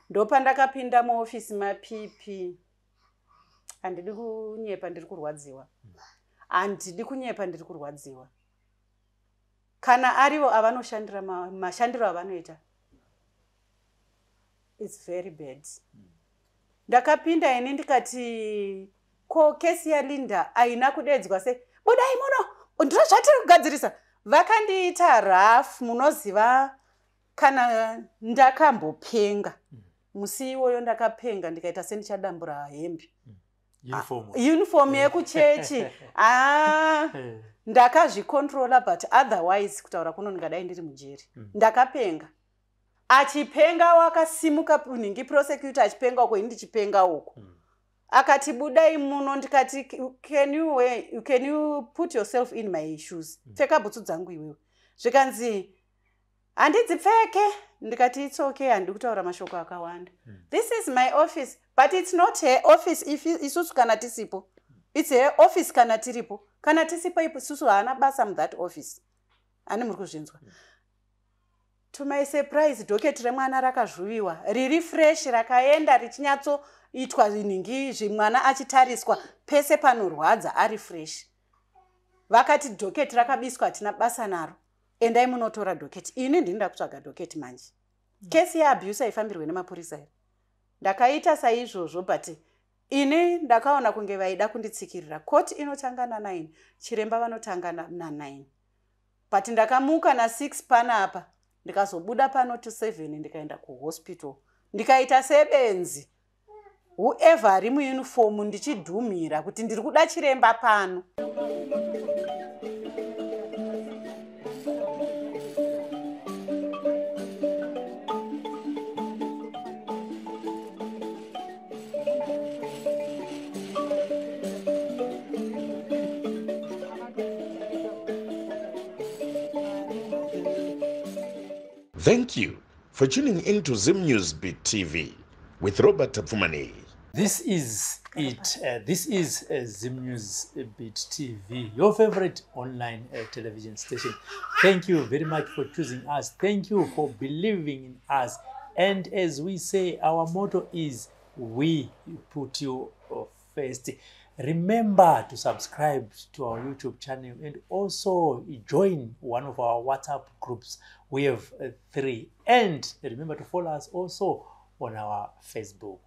ndopandakapinda muofisi mapipi. Handidi kunyepa, ndiri kurwadziwa. Handidi kunyepa, ndiri kurwadziwa. Kana arivo avanoshandira mashandiro avanoita, it's very bad. Ndakapinda ini ndikati ko kesi yaLinda haina kudedzwa sei. Budai muno, ndiro zvatiri kugadzirisa. Vakandiita RAF, munoziva kana ndakambopenga. Musi iwoyo ndakapenga ndikaita sendichadambura hembe. Uniform yekuchechi. Ndakazvikontrola, but otherwise kutaura kuno ndingadai ndiri mujeri. Ndakapenga. Achipenga wakasimuka ningi prosecutor achipenga uko ndichipenga uko. Akati budai muno, ndikati can you put yourself in my shoes? Pfeka butsu dzangu iwewe. Zvikanzi handidzipfeke. Ndikati it's okay, handidi kutaura mashoko akawanda. This is my office, but it's not her office if isusu kana tisipo. It's her office kana tiripo. Kana tisipo isusu haana basa mu that office. Ani muri kuzvinzwa. To my surprise, docket remwana rakazvuviwa. Riri fresh, rakaenda richinyatsoitwa ningi zvimwana achitariswa pese panorwadza ari fresh. Vakati docket rakabiswa hatina basa naro. Endai munotora docket. Ini ndinda kutsvaga docket manje. Kesi yaabuse haifambirwe nemapurisa here. Ndakaita saizvozvo, but ini ndakaona kunge vaida kunditsikirira. Court inotanga na9, chiremba vanotanga na9. But ndakamuka na6 panapa. Ndikazobuda pano to 7 ndikaenda kuhospital. Ndikaita sebenzi. Whoever ari muuniform ndichidhumira kuti ndiri kuda chiremba pano. Thank you for tuning in to Zim Newsbeat TV with Robert Tapfumani. This is it. This is Zim Newsbeat TV, your favorite online television station. Thank you very much for choosing us. Thank you for believing in us. And as we say, our motto is, we put you first. Remember to subscribe to our YouTube channel and also join one of our WhatsApp groups. We have 3. And remember to follow us also on our Facebook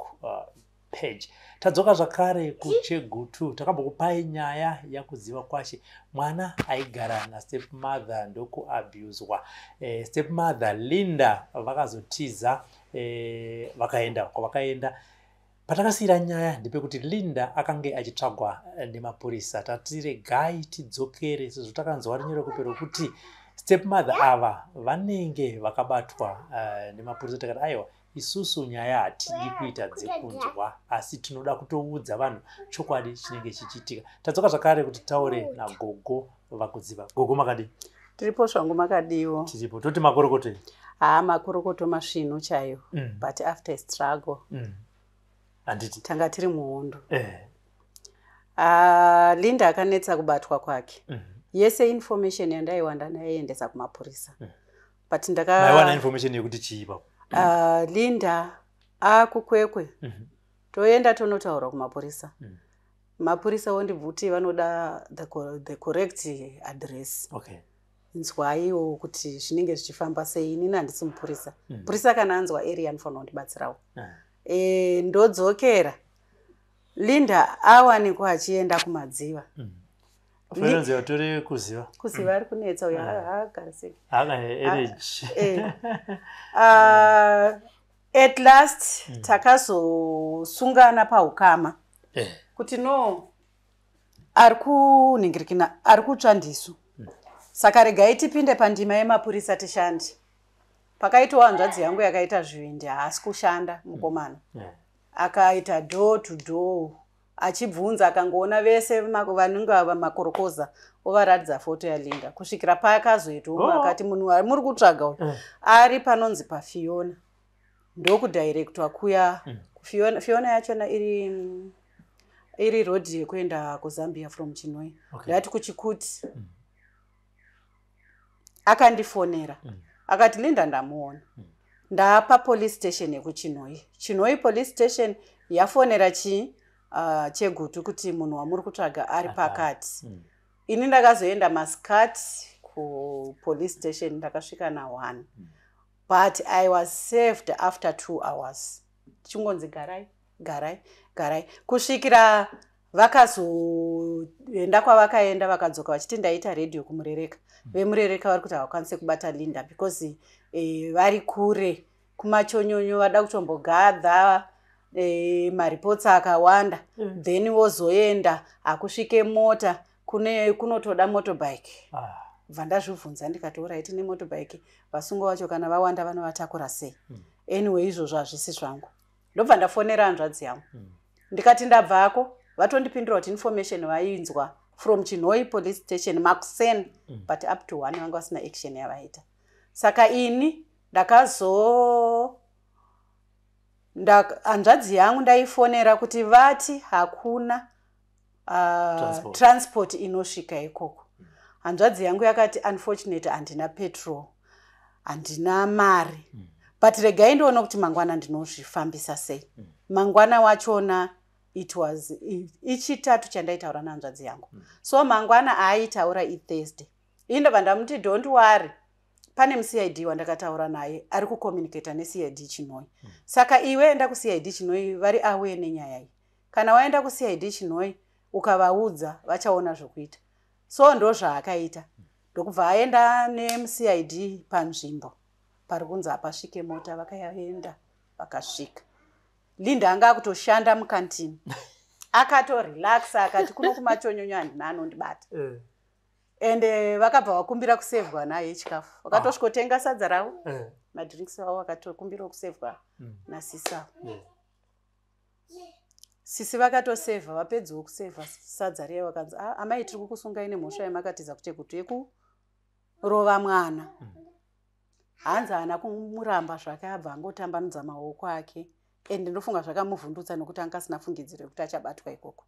page. Tadzoka zvakare kuChegutu. Takambokupai nyaya yakuziva kwashe. Mwana aigara na stepmother ndoku abuswa. Stepmother Linda vakazotiza vakaenda kwavakaenda. Patakasira nyaya ndepekuti Linda akange achitsvagwa nemapurisa. Tatire gai tidzokere sezvo takanzwa rinyero kupero kuti stepmother ava vanenge vakabatwa nemapurisa. Takati aiwa, isusu nyaya hatidi kuita dzekunzwa, asi tinoda kutoudza vanhu chokwadi chinenge chichiitika. Tadzoka zvakare kuti taure naGogo vakuziva. Gogo makadi? Tiripo zvangu makadiwo. Tiripo. Toti makorokoto? Makorokoto masvinu chaiwo. But after a struggle. Handiti. Tanga tiri muhondo. Linda akanetsa kubatwa kwake. Yese information yandaiwanda naiendesa kumapurisa. But maiwana information yekuti chiipa. Linda akukwekwe. Toenda tonotaura kumapurisa. Mapurisa wondibvuti vanoda the correct address. Okay. Nzwaiwo kuti zvinenge zvichifamba sei. Ini handisi mupurisa. Purisa kana anzwa area anofanira kundibatsirawo. Ndodzokera. Linda awanikwa achienda kumadziva. Kufananzi watore kuziva. Kuziva ari kunetsa uyo agariseki. Energy. At last takazosungana paukama. Kuti no ari kuningirikina, ari kutsva ndisu. Saka regai tipinde pandima yemapurisa tishande. Pakaitwa hanzvadzi yangu yakaita zvivindi haasi kushanda mukomana. Akaita door to door. Achibvunza akangoona vese vanenge vamakorokoza ovaratidza foto yaLinda. Kusvikira paakazoitwa akati munhu ari muri kutsvaga uyu ari panonzi paFiona. Ndokudirectwa kuya Fiona yachona iri road yekuenda kuZambia from Chinoi. Ndati kuChikuti. Akandifonera. Akati Linda ndamuona. ndapa police station yekuChinhoyi. Chinhoyi police station yafonera Chegutu kuti munhu wamuri kutsvaga ari pakati. Ini ndakazoenda masikati kupolice station ndakasvika na1. But I was saved after 2 hours. Chingonzi garai. Kusvikira vakazoenda kwavakaenda vakadzoka vachiti ndaita radio kumurereka. Vemurereka vari kuti havakwanisi kubata Linda because vari kure kumachonyonyo vada kutombogadha maripotsi akawanda. Then vozoenda hakusvike mota kunotoda motorbike. Bva ndazvibvunza ndikati alright nemotorbike vasungwa vacho kana vawanda vanovatakura sei. Anyway izvozvo hazvisi zvangu. Ndobva ndafonera hanzvadzi yangu. Ndikati ndabvako vatondipindura kuti information vainzwa from Chinhoyi police station makuseni but up to 1 vanga vasina action yavaita. Saka ini hanzvadzi yangu ndaifonera kuti vati hakuna transport inosvika ikoko. Hanzvadzi yangu yakati unfortunately handina petrol, handina mari. But regai ndiona kuti mangwana ndinozvifambisa sei. Mangwana wachona it was ichitatu chandaitaura nahanzvadzi yangu. So mangwana aitaura Thursday. Indobva ndamuti don't worry. Pane muCID wandakataura naye ari kucommunicate neCID Chinhoyi. Saka iwe enda kuCID Chinhoyi vari aware nenyaya iyi. Kana waenda kuCID Chinhoyi ukavaudza vachaona zvokuita. So ndo zvaakaita. Ndokubva aenda nemuCID panzvimbo pari kunzi hapasvike mota vakaenda vakasvika. Linda anga akutoshanda mukantini. Akatorelaxa akati kuno kumachonyonyo handina anondibata. Ende vakabva vakumbira kusevhwa naye chikafu. Vakatosvikotenga sadza ravo. Madrinks avo vakatokumbira kusevhwa nasisi avo. Sisi vakatosevha vapedzawo kusevha sadza riya vakanzi amai tiri kukusungai nemhosva yamakatiza kuti yekurova mwana. Hanzi haana kumuramba zvake abva angotambanudza maoko ake. Ende ndofunga zvakamuvhundutsa nokuti anga asina fungidziro yekuti achabatwa ikoko.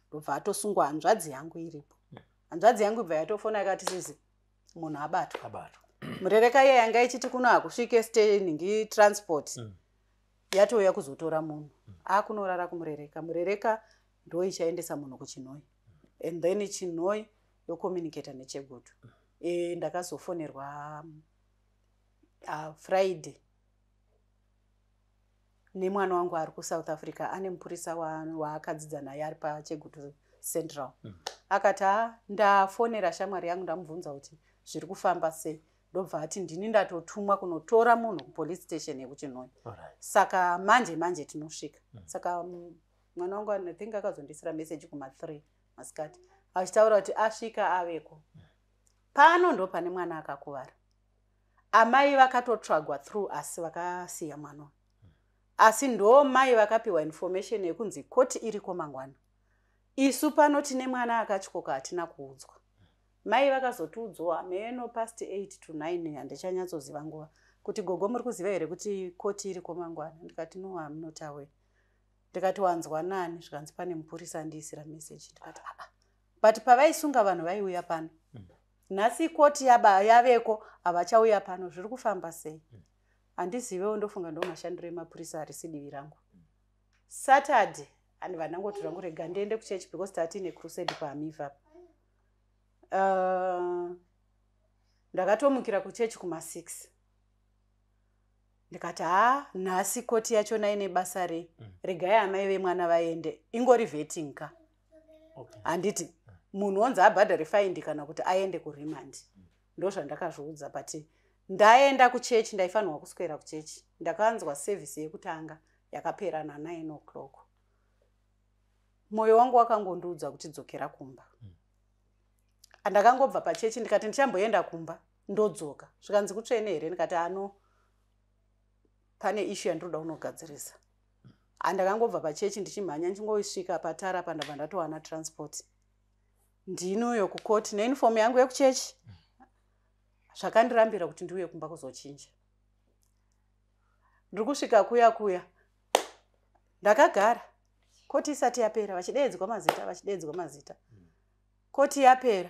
Ndobva atosungwa hanzvadzi yangu iripo. Hanzvadzi yangu ibva yatofona yakati sizi munhu abatwa. Murereka iye yanga ichiti kuno hakusvike staining transport. Yatouya kuzotora munhu. Akunorara kumurereka. Murereka ndo ichaendesa munhu kuChinhoyi. And then Chinhoyi yocommunicate neChegutu. Ndakazofonerwa Friday. Nemwana wangu ari kuSouth Africa ane mupurisa waakadzidza naye ari paChegutu Central. Akati ndafonera shamwari yangu ndamubvunza kuti zviri kufamba sei. Ndobva ati ndini ndatotumwa kunotora munhu kupolice station yekuChinhoyi. Saka manje tinosvika. Saka mwana wangu I think akazondisira message kuma3 masikati. Achitaura kuti asvika aveko. Pano ndo pane mwana akakuvara. Amai vakatotsvagwa through asi vakasiya mwana. Asi ndo mai vakapiwa information yekunzi koti iriko mangwana. Isu pano tine mwana akatyoka hatina kuudzwa. Mai vakazotudzwa meno past 8 to 9 handichanyatsooziva nguva. Kuti gogo muri kuziva here kuti koti iriko mangwana. Ndikati no I'm not aware. Ndikati wanzwa nani zvikanzi pane mupurisa andiisira message. Ndikati but pavaisunga vanhu vaiuya pano. Nhasi koti yaveko havachauya pano zviri kufamba sei. Handizivewo ndofunga ndo mashandiro emapurisa ari sidivi rangu. Saturday and vanangoti rangu rega ndiende kuchechi because tatine crusade paHamiva. Ndakatomukira kuchechi kuma6. Ndikati nhasi koti yachona ine basa regai amai vemwana vaende ingori vetting ka. Handiti munhu onzi abhadhare fine kana kuti aende kurimandi. Ndozvandakazviudza but ndaenda kuchechi ndaifanirwa kuswera kuchechi. Ndakanzwa service yekutanga yakapera na9 o'clock. Moyo wangu wakangondiudza kuti dzokera kumba. Andakangobva pachechi ndikati ndichamboenda kumba ndodzoka. Zvikanzi kutsvene here ndikati pane issue yandoda unogadzirisa. Andakangobva pachechi ndichimhanya ndichingoisvika patara pandabva ndatowana transport. Ndinoyo kukoti neuniform yangu yekuchechi. Zvakandirambira kuti ndiuye kumba kuzochinja. Ndiri kusvika kuya ndakagara. Koti isati yapera vachideedzwa mazita. Koti yapera.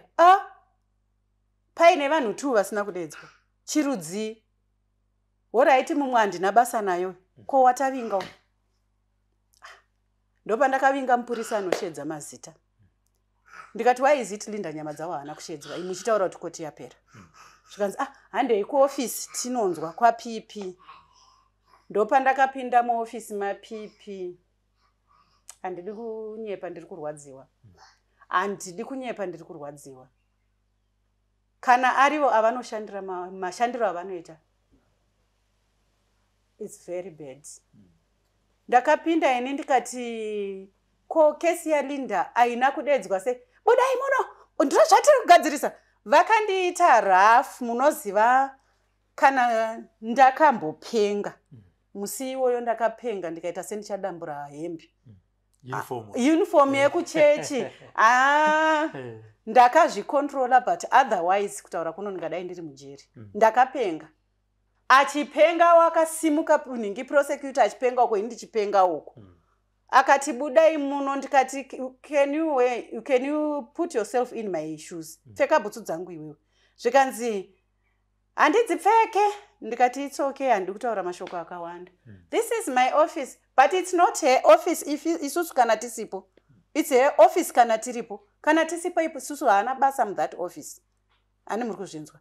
Paine vanhu 2 vasina kudeedzwa. Chirudzi. Alright, mumwe handina basa nayo. Ko watavinga. Ndopandakavinga mupurisa anoshedza mazita. Ndikati why is it Linda nyama dzawo hana kushedzwa? Muchitaura kuti koti yapera. Zvikanzi handei kuofisi tinonzwa kwaPP. Ndopandakapinda muofisi maPP. Handidi kunyepa ndiri kurwadziwa. Handidi kunyepa ndiri kurwadziwa. Kana arivo avanoshandira mashandiro avanoita. It's very bad. Ndakapinda ini ndikati ko kesi yaLinda aina kudedzwa se. Budai muno, ndiro zvatiri kugadzirisa. Vakandiita rough, munoziva kana ndakambopenga. Musi iwoyo ndakapenga ndikaita sendichadambura hembe. Uniform yekuchechi. Ndakazvicontrola but otherwise kutaura kuno ndingadai ndiri mujeri. Ndakapenga. Achipenga wakasimuka ningi prosecutor achipenga uko ndichipenga uko. Akati budai muno ndikati can you put yourself in my shoes? Pfeka butsu dzangu iwewe. Zvikanzi handidzipfeke. Ndikati it's okay, handiri kutaura mashoko akawanda. This is my office, but it's not her office if isusu kana tisipo. It's her office kana tiripo. Kana tisipo isusu haana basa mu that office. Ani muri kuzvinzwa.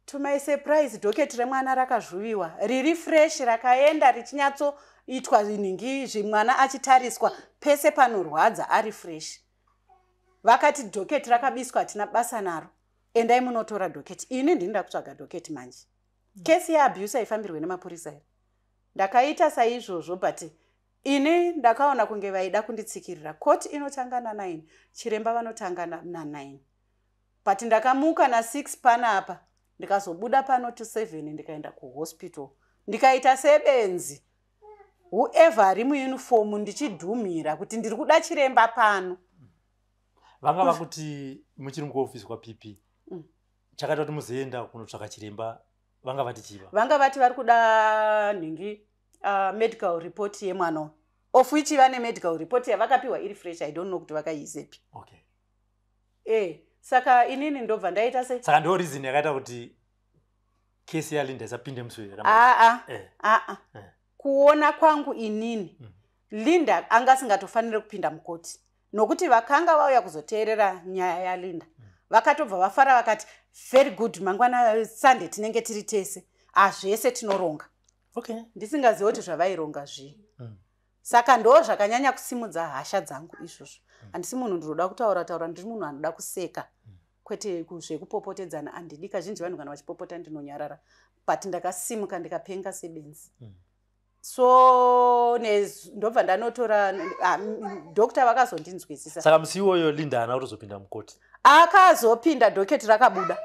To my surprise, doketi remwana rakazvuviwa. Riri fresh rakaenda richinyatsoitwa ningi zvimwana achitariswa pese panorwadza ari fresh. Vakati doketi rakabiswa hatina basa naro. Endai munotora doketi. Ini ndinda kutsvaga doketi manje. Kesi yaabuse haifambirwe nemapurisa here. Ndakaita saizvozvo but ini ndakaona kunge vaida kunditsikirira. Koti inotanga na9, chiremba vanotanga na9. But ndakamuka na6 panapa. Ndikazobuda pano to 7 ndikaenda kuhospital. Ndikaita sebenzi. Whoever ari muuniform ndichidhumira kuti ndiri kuda chiremba pano. Vanga vakuti muchiri mukuofisi kwaPP. Chakati kuti muzoenda kunotsvaka chiremba vanga vati chiva. Vanga vati vari kuda ningi medical report yemwana. Of which vane medical report yavakapiwa iri fresh. I don't know kuti vakaiisepi. Okay. Saka inini ndobva ndaita se. Saka ndo reason yakaita kuti kesi yaLinda isapinde muswe. Kuona kwangu inini. Linda anga singatofanire kupinda mukoti. Nokuti vakanga vauya kuzoteerera nyaya yaLinda. Vakatobva vafara vakati very good mangwana Sunday tinenge tiri tese. Zvese tinoronga. Okay. Ndisingazivi kuti zvavaironga zvii. Saka ndo zvakanyanya kusimudza hasha dzangu izvozvo. Handisi munhu ndinoda kutaura ndiri munhu anoda kuseka. Kwete zvekupopotedzana handidi. Kazhinji vanhu kana vachipopota ndinonyarara. But ndakasimuka ndikapenga sebenzi. So ndobva ndanotora dokta vakazondinzwisisa. Saka musi iwoyo Linda haana kutozopinda mukoti. Akazopinda doketi rakabuda.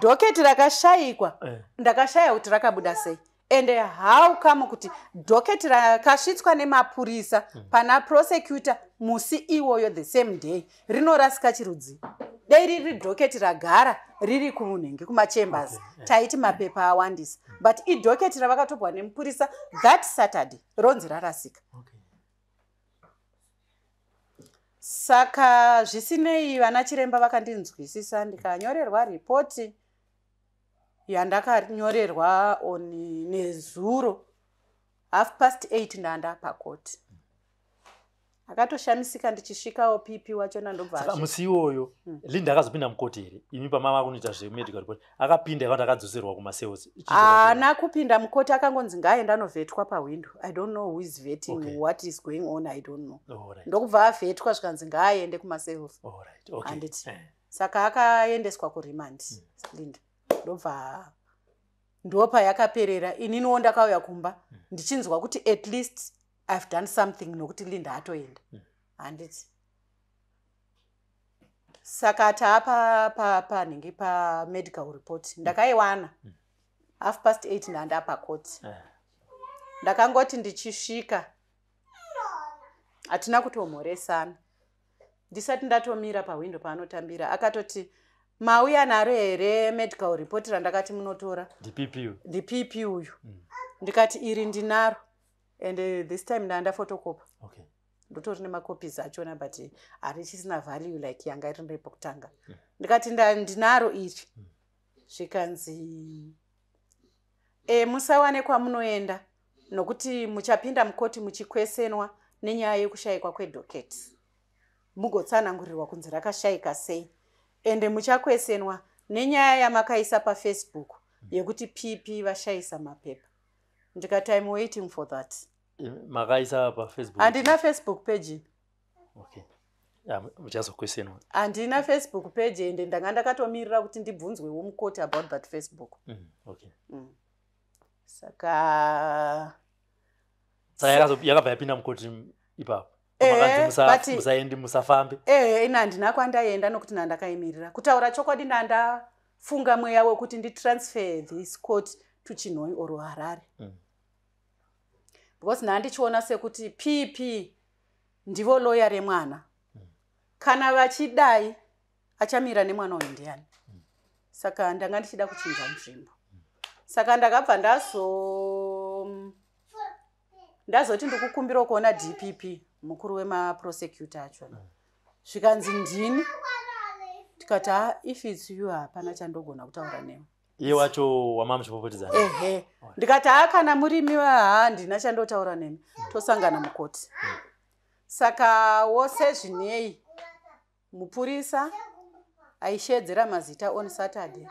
Doketi rakashayikwa. Ndakashaya kuti rakabuda sei. And how come kuti doketi rakasvitswa nemapurisa pana prosecutor musi iwoyo the same day rinorasika chirudzi. Dei riri doketi ragara riri kumunhengi kumachambers. Taiti mapepa awandisa. But idoketi ravakatobwa nemupurisa that Saturday ronzi rarasika. Saka zvisinei vana chiremba vakandinzwisisa ndikanyorerwa ripoti yandakanyorerwa nezuro 8:30 ndanda pakoti. Akatoshamisika ndichisvikawo PP wachona ndobva. Saka musi iwoyo Linda akazopinda mukoti here. Imi pamama kunoita zvemedical report. Akapinda yakati akadzoserwa kumasales. Haana kupinda mukoti akangonzi ngaenda anovhetwa pawindow. I don't know who is vetting, what is going on, I don't know. Ndokubva avhetwa zvikanzi ngaaende kumasales. Handiti. Saka akaendeswa kuremand Linda. Ndobva ndopa yakaperera. Ininiwo ndakauya kumba ndichinzwa kuti at least I've done something nokuti Linda atoenda. Handiti. Saka taapa ningi pa medical report. Ndakaiwana 8:30 ndanda pakoti. Ndakangoti ndichisvika. Hatina kutomhoresana. Ndisati ndatomira pawindow paanotambira. Akatoti mauya naro here medical report randakati munotora. DPP uyu. Ndikati iri ndinaro. And this time ndanda photocopy. Okay. Ndotori nemacopies achona but harichisina value like yanga iri ndipo kutanga. Ndikati ndinaro iri. Zvikanzi musawane kwamunoenda nokuti muchapinda mukoti muchikwesenwa nenyaya yekushayikwa kwedhoketi. Mugotsanangurirwa kunzi rakashayika sei. Ende muchakwesenwa nenyaya yamakaisa paFacebook yekuti PP vashayisa mapepa. Ndikati I'm waiting for that. Makaisa paFacebook. Handina Facebook page. Okay. Muchazokwesenwa. Handina Facebook page ende ndanga ndakatomirira kuti ndibvunzwewo mukoti about that Facebook. Okay. Saka yakabva yapinda mukoti ipapo. Musaendi musafambe. Ina handina kwandaenda nokuti ndandakaimirira. Kutaura chokwadi ndandafunga mweya wekuti nditransfer this court to Chinhoyi or Harare. Because ndandichiona sekuti PP ndivo lawyer remwana. Kana vachidai achamira nemwana uyu ndiani. Saka ndanga ndichida kuchinja nzvimbo. Saka ndakabva ndazoti ndikukumbira kuona DPP mukuru wemaprosecutor acho. Zvikanzi ndini. Tikati if it's you hapana chandogona kutaura newe. Iye wacho wamamuchipopotedzana. Ndikati kana murimi ndina chandotaura nemi. Tosangana mukoti. Saka wose zvinei mupurisa aishedzera mazita on Saturday.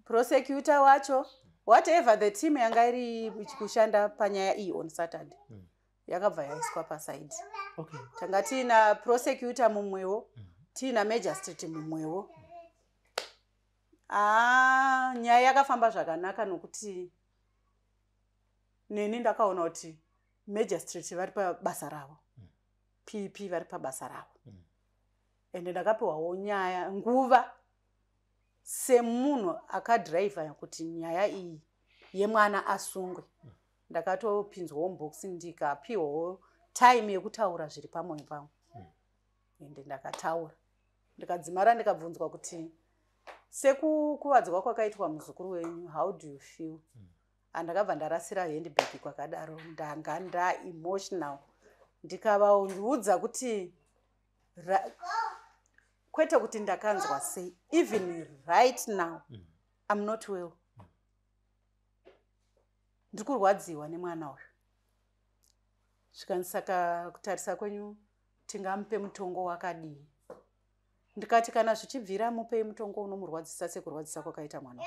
Prosecutor wacho whatever the team yanga iri kushanda panyaya iyi on Saturday. Yakabva yaiswa paside. Okay. Tanga tina prosecutor mumwewo, tina magistrate mumwewo. Nyaya yakafamba zvakanaka nokuti neni ndakaona kuti magistrate vari pabasa ravo. PP vari pabasa ravo. Ende ndakapiwawo nyaya nguva semunhu akadhiraivha kuti nyaya iyi yemwana asungwe. Ndakatopinzwawo muboxi ndikapiwawo time yekutaura zviri pamwoyo pangu. Ende ndakataura. Ndikadzimara ndikabvunzwa kuti sekukuvadzwa kwakaitwa muzukuru wenyu, how do you feel? Andakabva ndarasira handbag kwakadaro ndanga ndaemotional. Ndikavaudza kuti kwete kuti ndakanzwa sei. Even right now, I'm not well. Ndikurwadziwa nemwana uyu. Zvikansaka kutarisa kwenyu tingamupe mutongo wakadii. Ndikati kana zvichibvira mupei mutongo unomurwadzisa sekurwadzisa kwakaita mwana.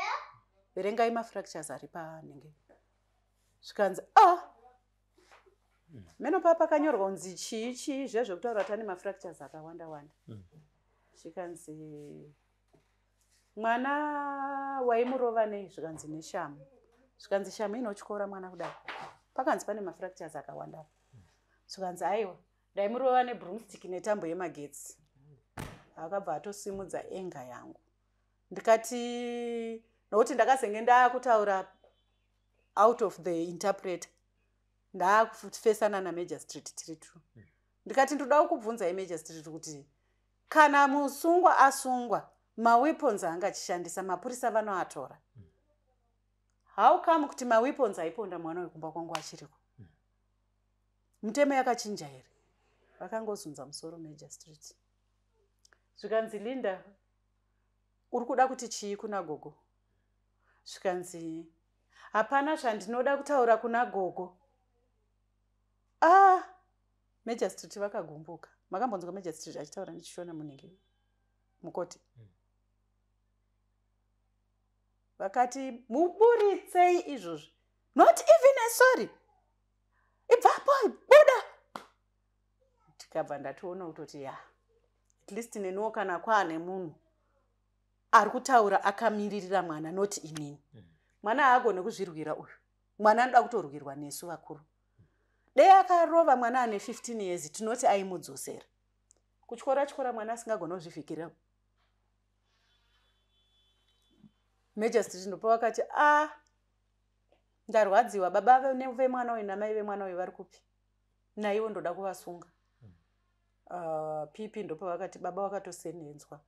Verengai mafractures ari panenge. Zvikanzi meno papa kanyorwa unzi chii zvezvo kutaura tani mafractures akawanda wanda. Zvikanzi mwana waimurova nei zvikanzi neshamu. Zvikanzi shamu inotyora mwana kudai. Pakanzi pane mafractures akawanda. Zvikanzi aiwa ndaimurova nebroomstick netambo yemagetsi. Akabva atosimudza enga yangu. Ndikati nokuti ndakazenge ndakutaura out of the interpreter. Ndakufesana namagistrate tiri tu. Ndikati ndoda kubvunza imagistrate kuti kana musungwa asungwa maweapons angachishandisa mapurisa vanoatora. How come kuti maweapons aiponda mwana wekumba kwangu achiriko? Mutemo yakachinja here. Vakangozunza musoro magistrate. Zvikanzi Linda uri kuda kuti chii kuna gogo? Zvikanzi hapana zvandinoda kutaura kuna gogo. Magistrate vakagumbuka. Makambonzwa magistrate achitaura nechishona munenge mukoti. Vakati muburitsei izvozvi. Not even a sorry. Ibvapo buda. Tikabva ndatoona kutoti at least neniwo kana kwaane munhu ari kutaura akamiririra mwana not inini. Mwana haagone kuzvirwira uyu. Mwana anoda kutorwirwa nesu vakuru. Dei akarova mwana ane 15 years tinoti aimudzosera. Kutyora mwana asingagona kuzvivhikira. Magistrate ndopa vakati ndarwadziwa baba vemwana uyu namai vemwana uyu vari kupi? Naivo ndoda kuvasunga. PP ndopa vakati baba wakatosendenzwa.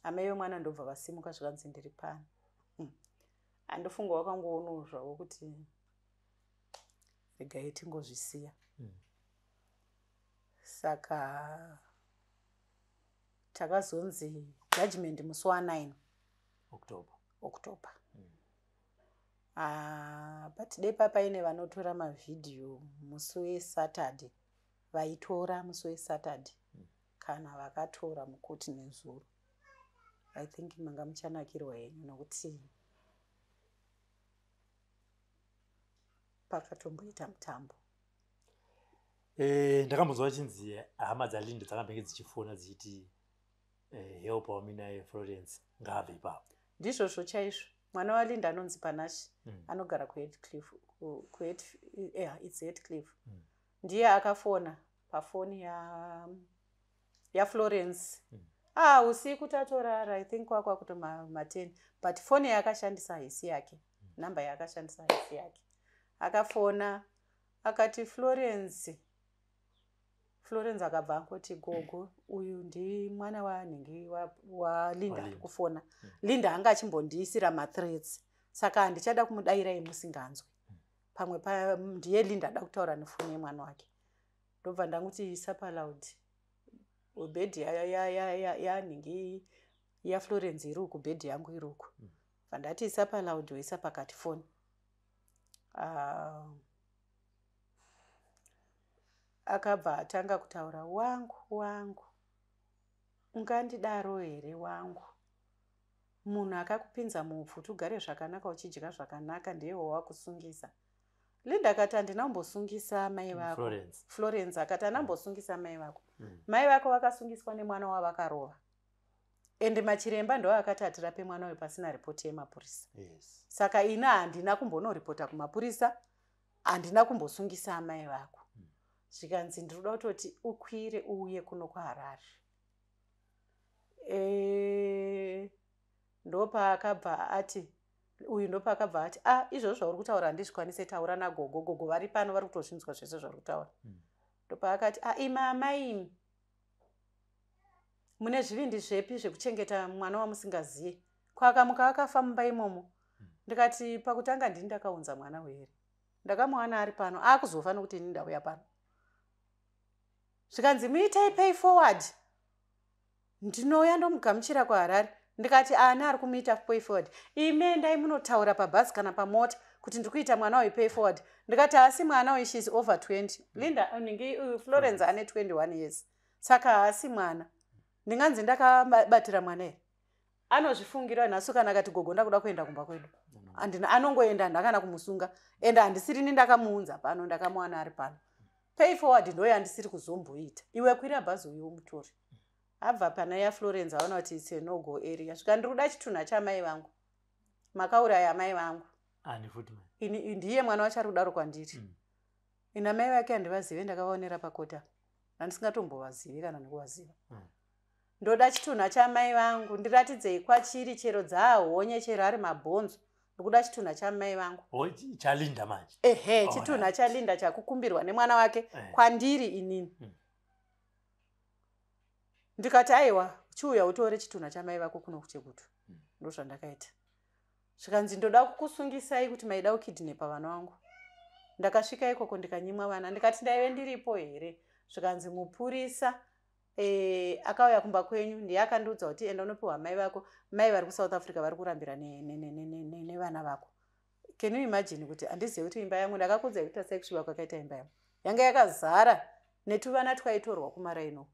Amai vemwana ndobva vasimuka zvikanzi ndiri pano. Andofunga wakangoona zvavo kuti regai tingozvisiya. Saka takazonzi judgment musi wa9 October. birthday papaine vanotora mavhidhiyo musi weSaturday, vaitora musi weSaturday kana vakatora mukuti nezuro. I think manga muchanakirwa henyu nokuti pakatomboita mutambo. Ndakambonzwa vachinzi hama dzaLinda dzakambenge dzichifona dzichiti help wami naye Florence ngabve ipapo. Ndizvozvo chaizvo. Mwana waLinda anonzi Panashi anogara kuHeathcliff. It's Heathcliff. Ndiye akafona pafoni ya Florence. Usiku tatorara, I think kwakwa kuto ma10, but foni yakashandisa haisi yake. Namba yakashandisa haisi yake. Akafona akati Florence akabva angoti gogo uyu ndi mwana wanhingi waLinda ari kufona. Linda anga achimbondiisira ma-threats. Saka handichada kumudairai musinganzwi. Pamwe ndiye Linda ada kutaura nefoni yemwana wake. Ndobva ndanguti isa paloud. Bhedhi yanhingi yaFlorence iri uku, bhedhi yangu iri uku. Vandati isa paloud woisa pakati foni. Akabva atanga kutaura, wangu ungandidaro here wangu, munhu akakupinza mupfu tugare zvakanaka uchidya zvakanaka ndiye wakusungisa. Linda akati handina kumbosungisa mai vako. Florence akati handina kumbosungisa mai vako. Mai vako vakasungiswa nemwana wavakarova. Ende machiremba ndo akati atirape mwana uyu pasina ripoti yemapurisa. Saka ina handina kumbonoripota kumapurisa, handina kumbosungisa mai vako. Zvikanzi ndinoda kutoti ukwire uye kuno kwaHarare. Ndopaakabva ati izvozvo zvauri kutaura handizvikwanise, taura nagogo. Gogo vari pano vari kutozvinzwa zvese zvauri kutaura. Ndopaakati imi amai imi mune zvivindi zvepi zvekuchengeta mwana wamusingaziye? Kwakamuka akafa mumba imomo. Ndikati pakutanga ndini ndakaunza mwana here. Ndakamuwana ari pano, akuzofa nokuti ini ndauya pano. Zvikanzi muitai pay forward. Ndinouya ndomugamuchira kuHarare. Ndikati ana ari kumuita pay forward. Imi endai munotaura pabhazi kana pamota kuti ndikuita mwana uyu pay forward. Ndikati asi mwana uyu she is over 20. Linda ningi Florence ane 21 years. Saka haasi mwana. Ndinganzi ndakabatira mwana here. Anozvifungira nhasi kana akati gogo ndakuda kuenda kumba kwedu. Andina anongoenda ndakana kumusunga. Enda handisiri ndakamuunza pano, ndakamuwana ari pano. Pay forward ndo yandisiri kuzomboita. Iwe kwira bhazi uyu mutori. Abva pana yaFlorence aona kuti it's a no go area. Svika ndikuda chitunha chamai vangu. Makauraya mai vangu. Ani futi mai. Ndiye mwana wacho ari kudaro kwandiri. Ina mai vake handivazive, ndakavaonera pakota. Handisingatombovazivi kana nekuvaziva. Ndoda chitunha chamai vangu, ndiratidzei kwachiri, chero dzahonye, chero ari mabhonzo. Ndikuda chitunha chamai vangu. ChaLinda manje. Chitunha chaLinda chakukumbirwa nemwana wake kwandiri inini. Ndikati aiwa, chiuya utore chitunha chamai vako kuno kuchekutu. Ndozvandakaita. Zvikanzi ndoda kukusungisai kuti maida kukidhinepa vana vangu. Ndakasvika ikoko ndikanyimwa vana. Ndikati ndaive ndiripo here. Zvikanzi mupurisa akauya kumba kwenyu ndiye akandiudza kuti enda unopiwa mai vako. Mai vari kuSouth Africa vari kurambira nevana vako. Can you imagine kuti handizivi kuti imba yangu ndakakudzai kuita sei kusviba kwakaita imba yangu. Yanga yakazara netuvana twaitorwa kumaraino.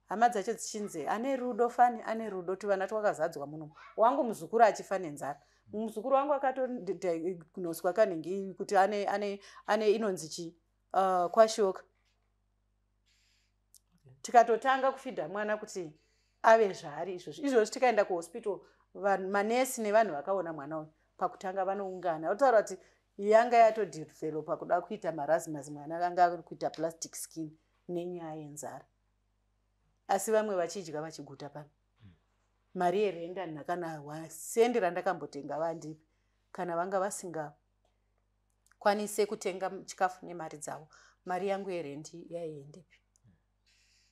Hama dzacho dzichinzi ane rudo fani, ane rudo, tuvana twakazadzwa muno. Wangu muzukuru achifa nenzara. Muzukuru wangu akatonoswa kanhingi kuti ane inonzi chi kwashoka. Tikatotanga kufidha mwana kuti ave zvaari izvozvo. Izvozvo tikaenda kuhospital, manesi nevanhu vakaona mwana uyu pakutanga vanoungana. Votaura kuti yanga yatodevelopa kuda kuita marasmus, mwana anga ari kuita plastic skin nenyaya yenzara. Asi vamwe vachidya vachiguta pano. Mari yerenda ndakanawa, sendi randakambotenga vandipi. Kana vanga vasinga kwanise kutenga chikafu nemari dzavo, mari yangu yerendi yaiendepi.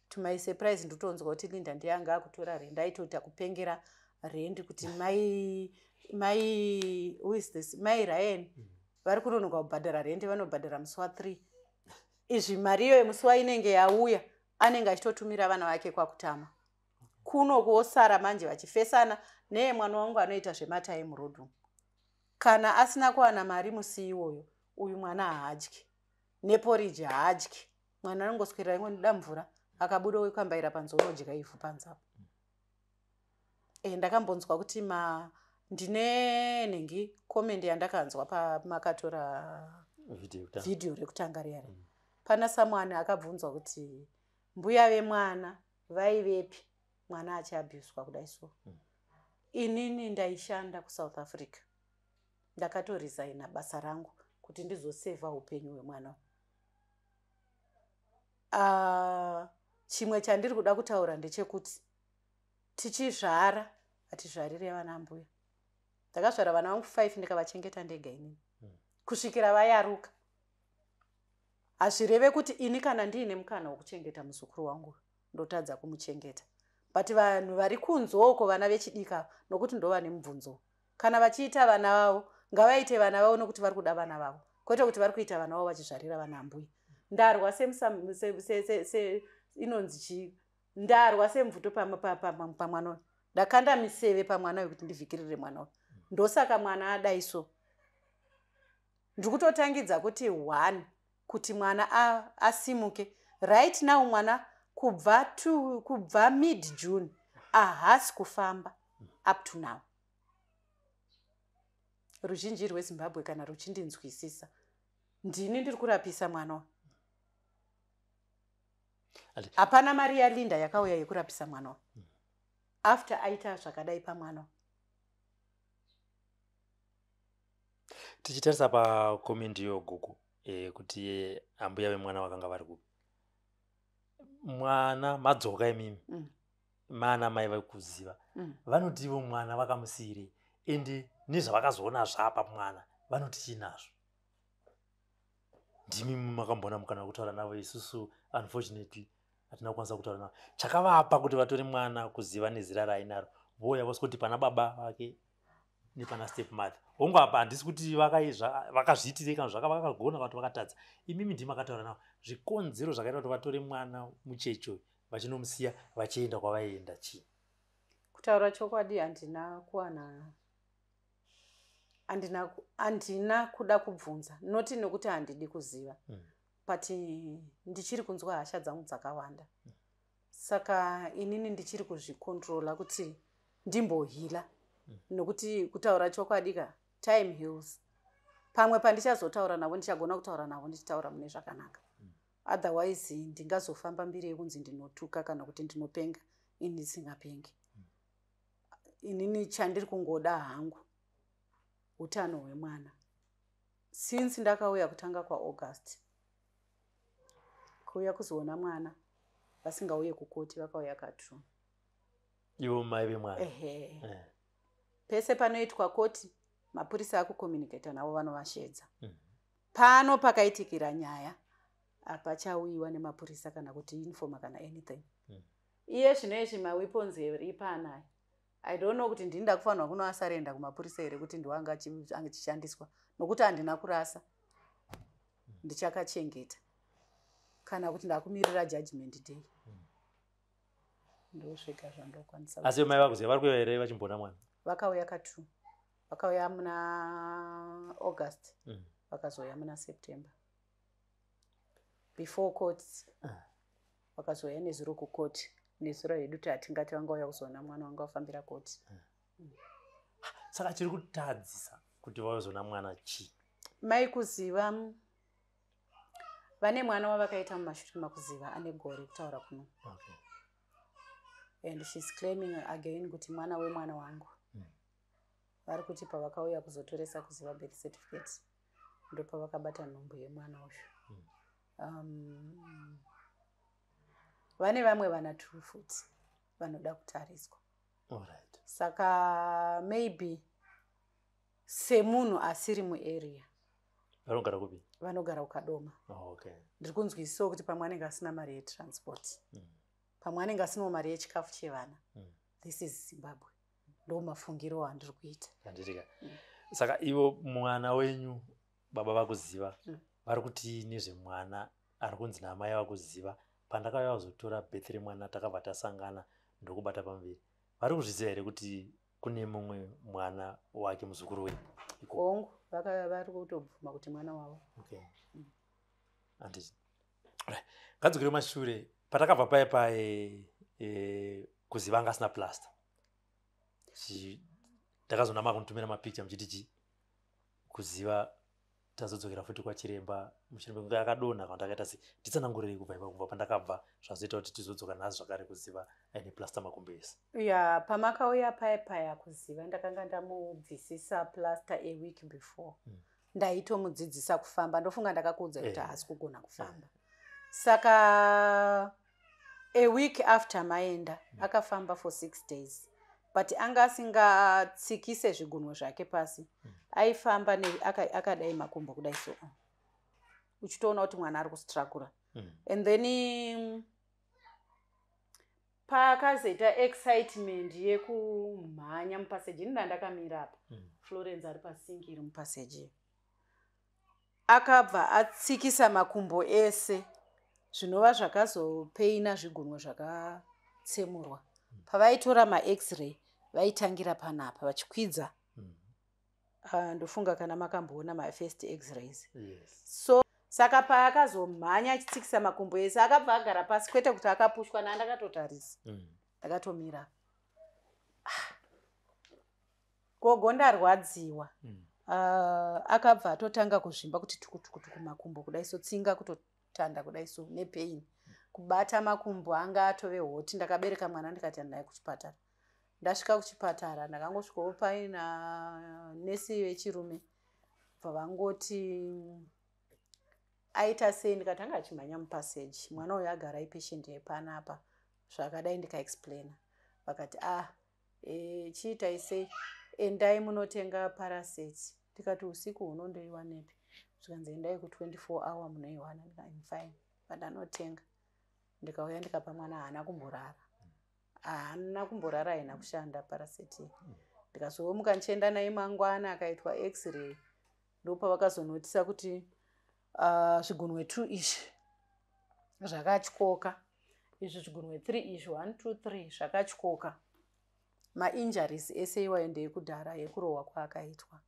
To my surprise ndotonzwa kuti Linda ndiye anga akutora rendi, aitoita kupengera rendi kuti who is this? Mai Ryan vari kunonoka kubhadhara rendi, vanobhadhara musi wa3. Izvi mariyo yemusi wa inenge yauya, anenge achitotumira vana vake kwakutama. Kuno kuosara manje vachifesana neye mwana wangu anoita zvematime road. kana asina kuwana mari musi iwoyo uyu mwana haadyi neporiji haadyi. Mwana anongoswera imwe ndoda mvura akabuda ukambaira panze unodya ivhu panzapo. Ndakambonzwa kuti ndine nhengi comment yandakanzwa pamakatora video rekutanga riya. Pana someone akabvunzwa kuti mbuya vemwana vaivepi mwana achiabuswa kudai so. Inini ndaishanda kuSouth Africa. Ndakatoresigna basa rangu kuti ndizoseva upenyu hwemwana. Chimwe chandiri kuda kutaura ndechekuti tichizvara hatizvarire vana mbuya. Ndakazvara vana vangu 5 ndikavachengeta ndega inini kusvikira vayaruka. Hazvireve kuti ini kana ndiine mukana wekuchengeta muzukuru wangu ndotadza kumuchengeta. But vanhu vari kunzoko vana vechidika nokuti ndo vane mubvunzo. Kana vachiita vana vavo ngavaite vana vavo nokuti vari kuda vana vavo. Kwete kuti vari kuita vana vavo vachizvarira vana mbuya. Ndarwa inonzi chii? Ndarwa semvuto pamwana. Ndakanda miseve pamwana wekuti ndivhikirire mwana. Ndosaka mwana adaiso. Ndikutotangidza kuti 1 kuti mwana asimuke. Right now mwana kubva mid June ahasi kufamba up to now. Ruzhinji rweZimbabwe kana ruchindinzwisisa ndini ndiri kurapisa mwana. Hapana mari yaLinda yakauya yekurapisa mwana. After aita zvakadai pamwana. Tichitarisa pakomenti yogogo kuti ambuya vemwana vakanga vari kupi. Mwana madzoka emimi. Mana mai vaikuziva. Vanoti ivo mwana vakamusire ende nezvavakazoona zvapa mwana vanoti chinazvo. Ndimi makambona mukana kutaura navo isusu unfortunately hatina kukwanisa kutaura navo. Chakavapa kuti vatore mwana kuziva nezera raainaro. Voya vosikuti pana baba vake nepana step mother. Hongu apa handisi kuti vakazviitire kana vakagona kuti vakatadza. Imimi ndimi makataura navo. Zvikonzero zvakaita kuti vatore mwana muchecho vachinomusiya vachienda kwavaienda chii. Kutaura chokwadi handina kuda kubvunza. Noti nokuti handidi kuziva. But ndichiri kunzwa hasha dzangu dzakawanda. Saka inini ndichiri kuzvikontrola kuti ndimbohila. Nokuti kutaura chokwadi time heals. Pamwe pandichazotaura navo ndichagona kutaura navo ndichitaura mune zvakanaka. Otherwise ndingazofamba mbiri yekunzi ndinotuka kana kuti ndinopenga ini ndisingapengi. Inini chandiri kungoda hangu utano hwemwana. Since ndakauya kutanga kwaAugust kuuya kuzoona mwana vasingauye kukoti vakauya ka2. Ivo mai vemwana. Pese panoitwa koti mapurisa akucommunicate navo vanovashedza. Pano pakaitikira nyaya hapachauyiwa nemapurisa kana kuti informa kana anything. Iye zvinoizvi maweapons epanayo I don't know kuti ndinda kufanwa kunoasarenda kumapurisa here kuti ndiwanga achishandiswa nokuti handina kurasa. Ndichakachengeta kana kuti ndakumirira judgment day. Ndosvika zvandokwanisa. Asi mai vakuziva vari kuuya here vachimbona mwana? Vakauya ka2. Vakauya muna August. Vakazouya muna September. Before court. Vakazouya nezuro kukoti. Nezuro hedu kuti hatingati vangauya kuzoona mwana wanga wafambira koti. Saka chiri kutadzisa kuti vazoona mwana chii? Mai kuziva vane mwana wavakaita mumashure makuziva ane gore kutaura kuno. And she's claiming again kuti mwana wemwana wangu. Vari kuti pavakauya kuzotoresa kuziva birth certificate ndopavakabata nhumbu yemwana uyu. Vane vamwe vana 2 futi vanoda kutariswa. Saka maybe semunhu asiri muarea. Vanogara kupi? Vanogara kuKadoma. Ndiri kunzwisisawo kuti pamwe anenge asina mari yetransport. Pamwe anenge asinawo mari yechikafu chevana. This is Zimbabwe. Ndo mafungiro andiri kuita. Saka ivo mwana wenyu baba vakuziva vari kuti nezvemwana ari kunzi namai vakuziva pandakauya kuzotora birth remwana takabva tasangana ndokubata pamberi. Vari kuzviziva here kuti kune mumwe mwana wake muzukuru wenyu? hongu vari kutobvuma kuti mwana wavo. Okay. Handiti. Ngadzokere mashure patakabva pai kuziva anga asina plaster. Ndakazonama kunitumira mapicha muchiti kuziva tazodzokera futi kwachiremba muchiremba kunge akadonha kana akaita sei nditsanangurire kubva pandakabva zvazoita kuti tizodzoka nazo zvakare kuziva aine plaster makumbo ese. Ya pamakauya paya kuziva ndakanga ndamubvisisa plaster a week before. Ndaitomudzidzisa kufamba ndofunga ndakakuudza kuti haasi kugona kufamba. Saka a week after maenda akafamba for 6 days. But anga asingatsikise zvigunwe zvake pasi. Aifamba akadai makumbo kudai so. Uchitoona kuti mwana ari kustruggle. And then pakazoita excitement yekumhanya mupaseji ndakamira apa. Florence ari pasingi iri mupaseji. Akabva atsikisa makumbo ese. Zvinova zvakazopeina zvigunwe zvakatsemurwa. Pavaitora ma-x-ray vaitangira panapa vachikwidza. Ndofunga kana makamboona ma-first x-rays. So saka paakazomhanya achitsikisa makumbo ese akabva agara pasi kwete kuti akapushwa nandakatotarisa. Ndakatomira. Gogo ndarwadziwa. Akabva atotanga kuzvimba kuti tukutukutuku makumbo kudai so tsinga kutotanda kudai so nepain. Kubata makumbo anga atove hoti. Ndakabereka mwana ndikati naye kuchipatara. Ndasvika kuchipatara ndakangosvikawo paina nesi vechirume. Vavangoti aita sei ndikatanga achimhanya mupaseji. Mwana uyu agara ipatient yepanapa. Zvakadai ndikaexplaina. Vakati chiitai sei? Endai munotenga paraseti. Tikati usiku unondoiwanepi? Zvikanzi endai ku24 hour munoiwana. I'm fine. Pandanotenga. Ndikauya ndikapa mwana haana kumborara. Haana kumborara haina kushanda paraseti. Ndikazomuka ndichienda naye mangwana akaitwa x-ray. Ndopa vakazonotisa kuti zvigunwe 2 izvi zvakatyoka. Izvi zvigunwe 3 izvi 1 2 3 zvakatyoka. Ma-injuries ese iwaende yekudhara yekurohwa kwaakaitwa.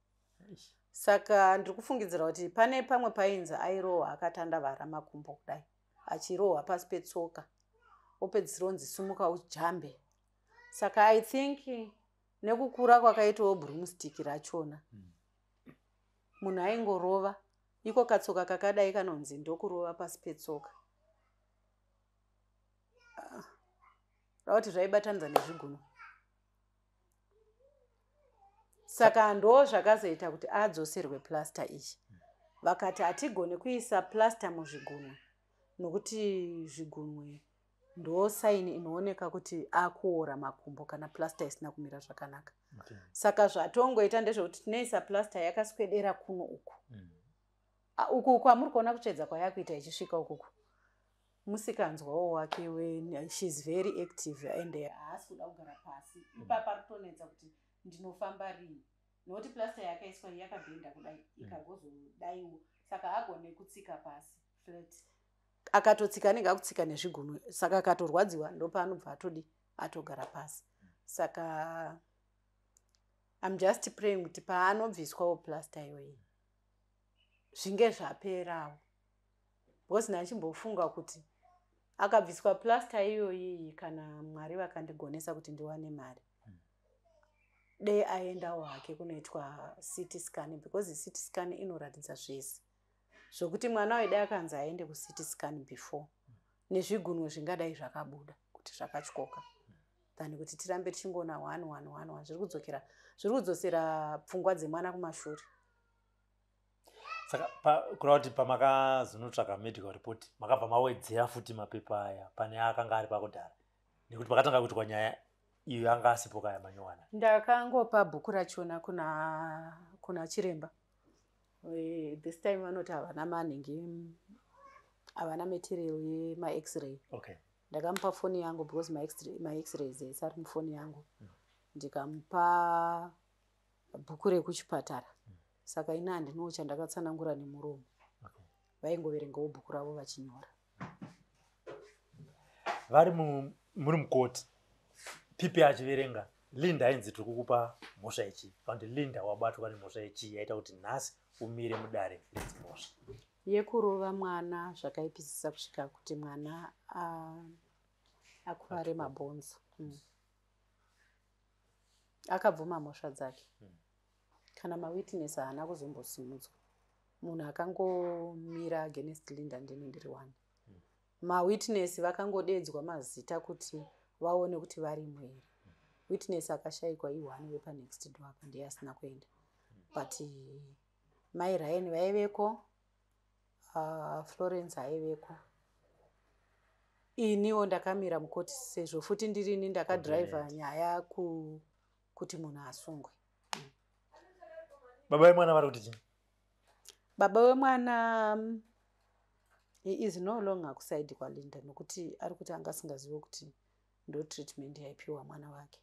Saka ndiri kufungidzira kuti pane pamwe painzi airohwa akatandavara makumbo kudai. Achirohwa pasi petsoka. Opedzisira onzi sumuka ujambe. Saka I think nekukura kwakaitawo broomstick rachona. Munhu aingorova. Iko katsoka kakadai kanonzi ndokurova pasi petsoka. Rauti zvaibatanidza nezvigunwe. Saka ndo zvakazoita kuti adzoserwe plaster ichi. Vakati hatigone kuisa plaster muzvigunwe. Nokuti zvigunwe ndo saini inooneka kuti akuora makumbo kana plaster isina kumira zvakanaka. Saka zvatongoita ndezvekuti tinoisa plaster yakaswedera kuno uku. Uku kwamuri kuona kutsvedza kwayakuita ichisvika ukuku. Musikanzwawo wake she's very active and haasi kuda kugara pasi. Ipapa ritonetsa kuti ndinofamba rini. Noti plaster yakaiswa yakabhenda kudai ikagozodaiwo. Saka agone kutsika pasi flat. Akatotsika negakutsika nezvigunwe. Saka akatorwadziwa ndopaanobva atogara pasi. Saka I'm just praying kuti paanobviswawo plaster iyoyi zvinge zvaperawo. Because ndachimbofunga kuti akabviswa plaster iyoyi kana Mwari vakandigonesa kuti ndiwane mari. Dei aendawo hake kunoitwa CT scan because CT scan inoratidza zvese. Zvokuti mwana wede akanzi aende ku-CT scan before. Nezvigunwe zvingadai zvakabuda kuti zvakatyoka. Than kuti tirambe tichingona 1 zviri kudzosera pfungwa dzemwana kumashure. Saka kurava kuti pamakazonotsvaka medical report makabva mawedzera futi mapepa aya pane akanga ari pakudhara. Nekuti pakatanga kuitwa nyaya iyo anga asipo kaya manyowana. Ndakangopa bhuku rachona kuna chiremba. This time vanoti havana manhingi, havana material yema-x-ray. Okay. Ndakamupa foni yangu because ma-x-rays ese ari mufoni yangu. Ndikamupa bhuku rekuchipatara. Saka ina handinowo chandakatsanangura nemuromo. Vaingoverengawo bhuku ravo vachinyora. Vari muri mukoti. Pipi achiverenga Linda ainzi tiri kukupa mhosva ichi kandi Linda wabatwa nemhosva ichi yaita kuti nhasi umire mudare redzimhosva yekurova mwana zvakaipisisa kusvika kuti mwana akuvare mabhonzo. Akabvuma mhosva dzake kana mawitness haana kuzombosimudzwa. Munhu akangomira against Linda ndini ndiri 1. Mawitness vakangodedzwa mazita kuti vaone kuti varimwo here. Witness akashayikwa i1 wepanext door apa ndiye asina kuenda. But mai Ryan vaiveko, Florence aiveko. Iniwo ndakamira mukoti sezvo futi ndirini ndakadhiraivha nyaya kuti munhu asungwe. Baba vemwana vari kuti chini? Baba vemwana he is no longer kuside kwaLinda nokuti ari kuti anga asingazivi kuti ndo treatment yaipiwa mwana wake.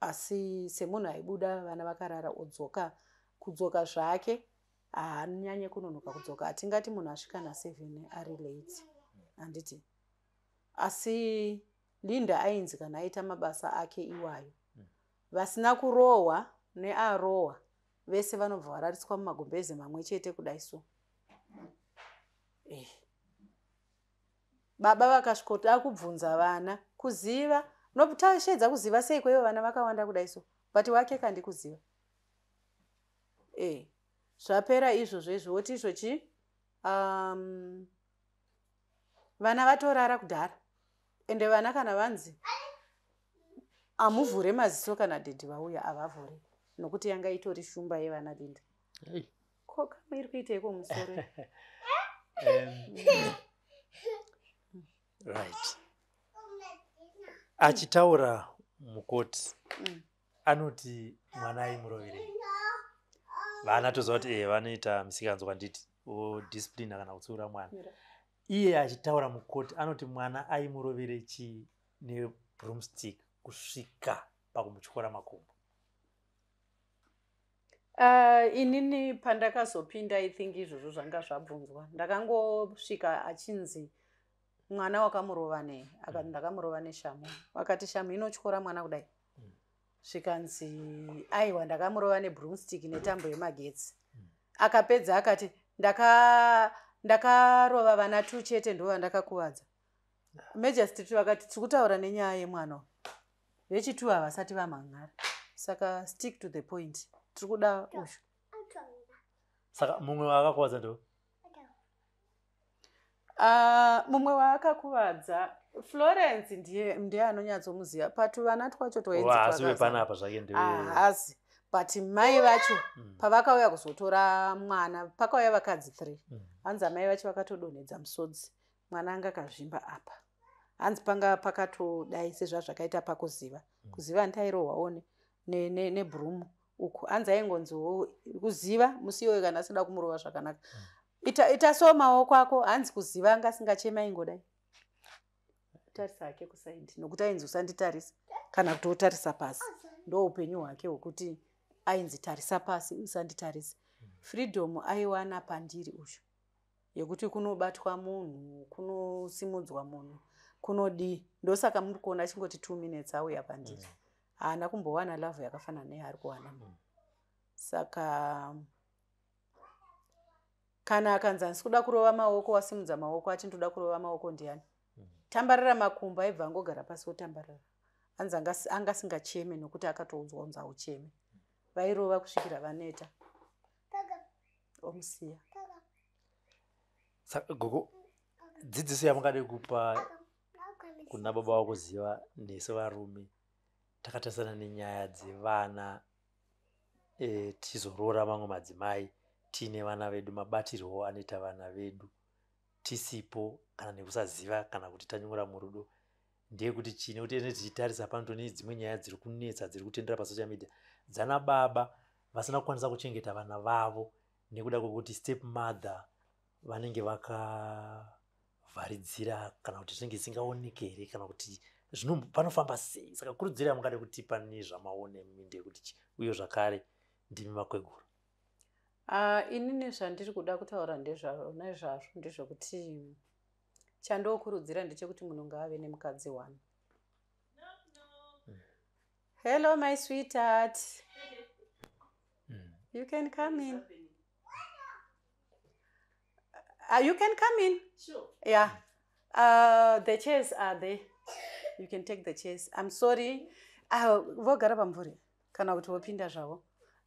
Asi semunhu aibuda vana vakarara odzoka kudzoka zvake haanyanye kunonoka kudzoka. Hatingati munhu asvika na7 ari late handiti. Asi Linda ainzi kana aita mabasa ake iwayo vasina kurohwa nearohwa vese vanobva varariswa mumagumbeze mamwe chete kudai so. Baba vakasvikota kubvunza vana kuziva notashedza kuziva sei kwaivo vana vakawanda kudai so, but wake kandi kuziva. Zvapera izvozvo izvoti izvochi vana vatorara kudhara ende vana kana vanzi amuvhure maziso kana dhedhi vauya havavhure nokuti yanga itori shumba yevana Linda. Ko kama iri kuiteiko musoro? Right. Achitaura mukoti anoti mwana aimuroverei. Vana toziva kuti vanoita misikanzwa nditi discipline kana kutsiura mwana. Iye achitaura mukoti anoti mwana aimuroverei chii nebroomstick kusvika pakumutyora makumbo. Inini pandakazopinda I think izvozvo zvanga zvabvunzwa. Ndakangosvika achinzi mwana wakamurova nei? Akati ndakamurova neshamu. Vakati shamu inotyora mwana kudai. Zvikanzi aiwa ndakamurova nebroomstick netambo yemagetsi. Akapedza akati ndakarova vana 2 chete ndo vandakakuvadza. Majesty vakati tikutaura nenyaya yemwana. Vechi2 havasati vamhan'ara. Saka stick to the point. Tirikuda ushu. Saka mumwe wakakuvadza ndo? Mumwe waakakuvadza Florence ndiye anonyatsomuziva. Patu vana twacho toenzi panapa zvake ndewe. Hazi. But mai vacho pavakauya kuzotora mwana pakauya vakadzi 3. Hanzi mai vacho vakatodonhedza musodzi. Mwana anga kazvimba apa. Hanzi panga pakatodai sezvazvakaita pakuziva. Kuziva ndairohwawo nebhurumu uku. Hanzi aingonziwo kuziva musiyo kana asida kumurova zvakanaka. Itaso maoko ako hanzi kuziva anga asingachema ingodai. Tarisa hake kusaidi nokuti ainzi usanditarisa kana kuti otarisa pasi. Ndo upenyu hwake hwokuti ainzi tarisa pasi usanditarisa. Freedom aiwana pandiri ushu yekuti kunobatwa munhu, kunosimudzwa munhu, kunodi. Ndosaka muri kuona chingoti 2 minutes auya pandiri. Haana kumbowana love yakafanana neyaari kuwana munhu. Saka kana akanzi handisi kuda kurova maoko wasimudza maoko achindoda kurova maoko ndiani? Tambarara makumbo aibva angogara pasi otambarara. Hanzi anga asingacheme nokuti akatoudzwa kunzi aucheme. Vairova kusvikira vaneta. Omusiya. Saka gogo dzidziso yamungade kupa kuna baba wako kuziva nesu varume takatarisana nenyaya dzevana tizoroora mamwe madzimai tiine vana vedu mabatirwo anoita vana vedu tisipo kana nekusaziva kana kuti tanyura murudo ndeyekuti chine kuti ene tichitarisa pano nedzimwe nyaya dziri kunetsa dziri kutendera pasocial media dzana baba vasina kukwanisa kuchengeta vana vavo nekuda kwekuti step mother vanenge vakavharidzira kana kuti zvinenge zvisingaoneke here kana kuti panofamba sei. Saka kurudzira mungade kutipa nezvamaone minde kuti uye zvakare ndimi makwegura. Inini zvandiri kuda kutaura ndezvazvo ndezvokuti chandokurudzira ndechekuti munhu ngaave nemukadzi 1. Hello, my sweetheart. You can come in. You can come in. Sure. Yeah. The chairs are there. You can take the chairs. I'm sorry. Vogara pamvuri. Kana kuti wopinda zvavo.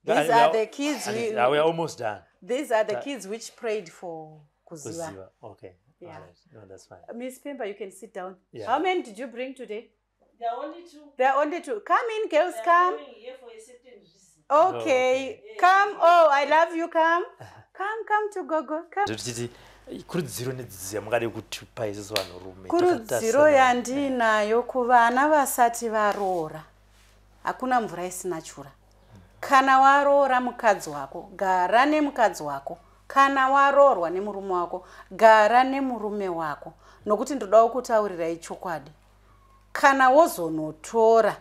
These are the kids. We are almost done. These are the kids which prayed for Kuziva. Kuziva. Okay. Yeah. All right. No, that's fine. Miss Pemba, you can sit down. Yeah. How many did you bring today? There are only 2. There are only 2. Come in, girls, They are come. coming here for a certain reason. Okay. Come. Oh, I love you. Come. Come to Gogo. Come. Zvititi kurudziro nedzidziya mungade kutipa isusu vanhurume. Kurudziro yandinayo kuvana vasati varoora. Hakuna mvura isina chura. Kana waroora mukadzi wako, gara nemukadzi wako. Kana waroorwa nemurume wako, gara nemurume wako. Nokuti ndoda kutaurirai chokwadi. Kana wozonotora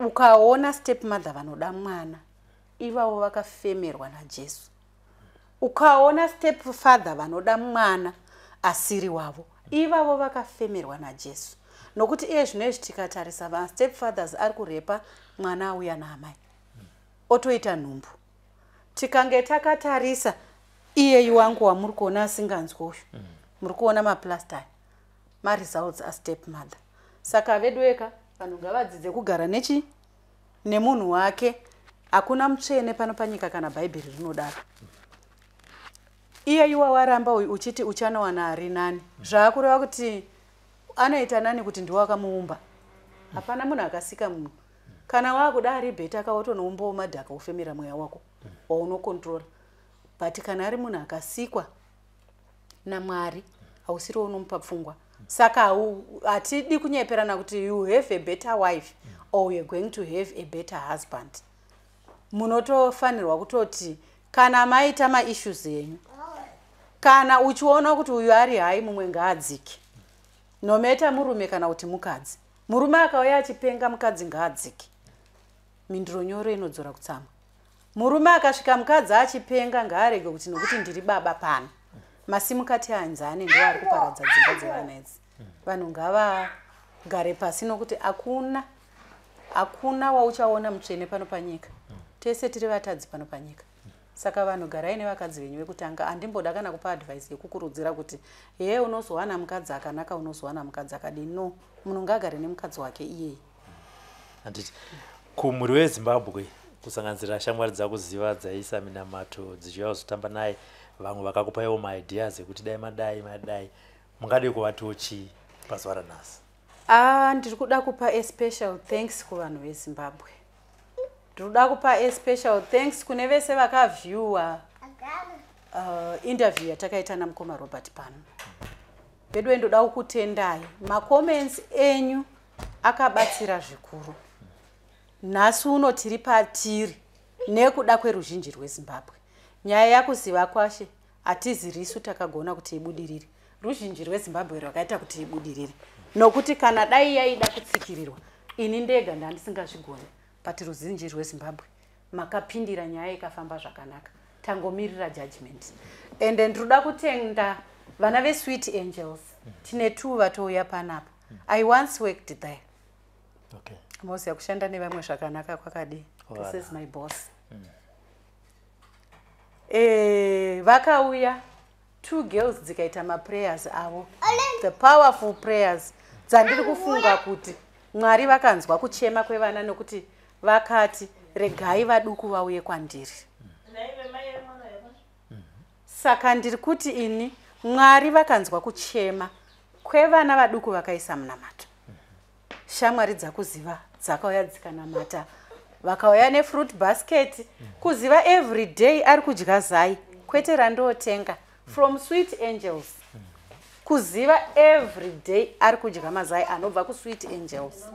ukaona stepmother vanoda mwana, ivavo vakafemerwa naJesu. Ukaona stepfather vanoda mwana asiri wavo, ivavo vakafemerwa naJesu. Nokuti iye zvinoizvi tikatarisa va stepfathers ari kurepa mwana auya naamai. Otoita nhumbu. Tikange takatarisa iye wangu wamuri kuona asinganzwi uyu. Muri kuona maplastani. Results a stepmother. Saka vedu veka vanhu ngavadzidze kugara nemunhu wake. Hakuna mutsvene pano panyika kana bhaibheri rinodaro. Iye iwa waramba uchiti uchanowana ari nani. Zvaakureva kuti anoita nani kuti ndiwe wakamuumba. Hapana munhu akasika munhu. Kana wakuda ari bheta kawotonoumbawo madhaka ufemera mweya wako waunokontrola. But kana ari munhu akasikwa naMwari hausiri unomupa pfungwa. Saka hatidi kunyeperana kuti you have a better wife or you're going to have a better husband. Munotofanirwa kutoti kana maita maissues enyu, kana uchiona kuti uyu ari hai mumwe ngaadzike. Nometa murume kana kuti mukadzi. Murume akauya achipenga mukadzi ngaadzike. Mindiro nyoro inodzora kutsama. Murume akasvika mukadzi achipenga ngaarege kuti nokuti ndiri baba pano. Masimukati anzani ndiwo ari kuparadza dzimba dzevana idzi. Vanhu ngavagare pasi nokuti hakuna wauchaona mutsvene pano panyika. Tese tiri vatadzi pano panyika. Saka vanhu garai nevakadzi venyu vekutanga. Handimboda kana kupa advice yekukurudzira kuti ye unozowana mukadzi akanaka unozowana mukadzi akadini. No, munhu ngagare nemukadzi wake iyeye. Handiti kumhuri weZimbabwe kusanganisira shamwari dzakuziva dzaisa minamato dzichiuya kuzotamba naye, vamwe vakakupaiwo maideas ekuti dai madai mungade kuvatiwo chii pazuva ranhasi? Ndiri kuda kupa a special thanks kuvanhu veZimbabwe. Ndiri kuda kupa a special thanks kune vese vakavhiewa interview yatakaita namukoma Robert pano. Bedwe ndoda kukutendai. Macomments enyu akabatsira zvikuru. Nhasi uno tiri patiri nekuda kweruzhinji rweZimbabwe. Nyaya yakuziva kwashe hatizirisu takagona kuti ibudirire. Ruzhinji rweZimbabwe rwakaita kuti ibudirire. Nokuti kana dai yaida kutsikirirwa, ini ndega ndandisingazvigoni. But ruzhinji rweZimbabwe makapindira nyaya ikafamba zvakanaka. Tangomirira judgment. And ndinoda kutenda vana veSweet Angels. Tine 2 vatouya panapa. I once worked there. Okay. Mosi yakushanda nevamwe zvakanaka kwakadi. This is my boss. Vakauya 2 girls dzikaita maprayers avo. The powerful prayers. Dzandiri kufunga kuti Mwari vakanzwa kuchema kwevana nokuti vakati regai vaduku vauye kwandiri. Saka ndiri kuti ini Mwari vakanzwa kuchema kwevana vaduku vakaisa munamato. Shamwari dzakuziva dzakauya dzikanamata. Vakauya nefruit basket. Kuziva every day ari kudya zai. Kwete randotenga. From Sweet Angels. Kuziva every day ari kudya mazai anobva kuSweet Angels.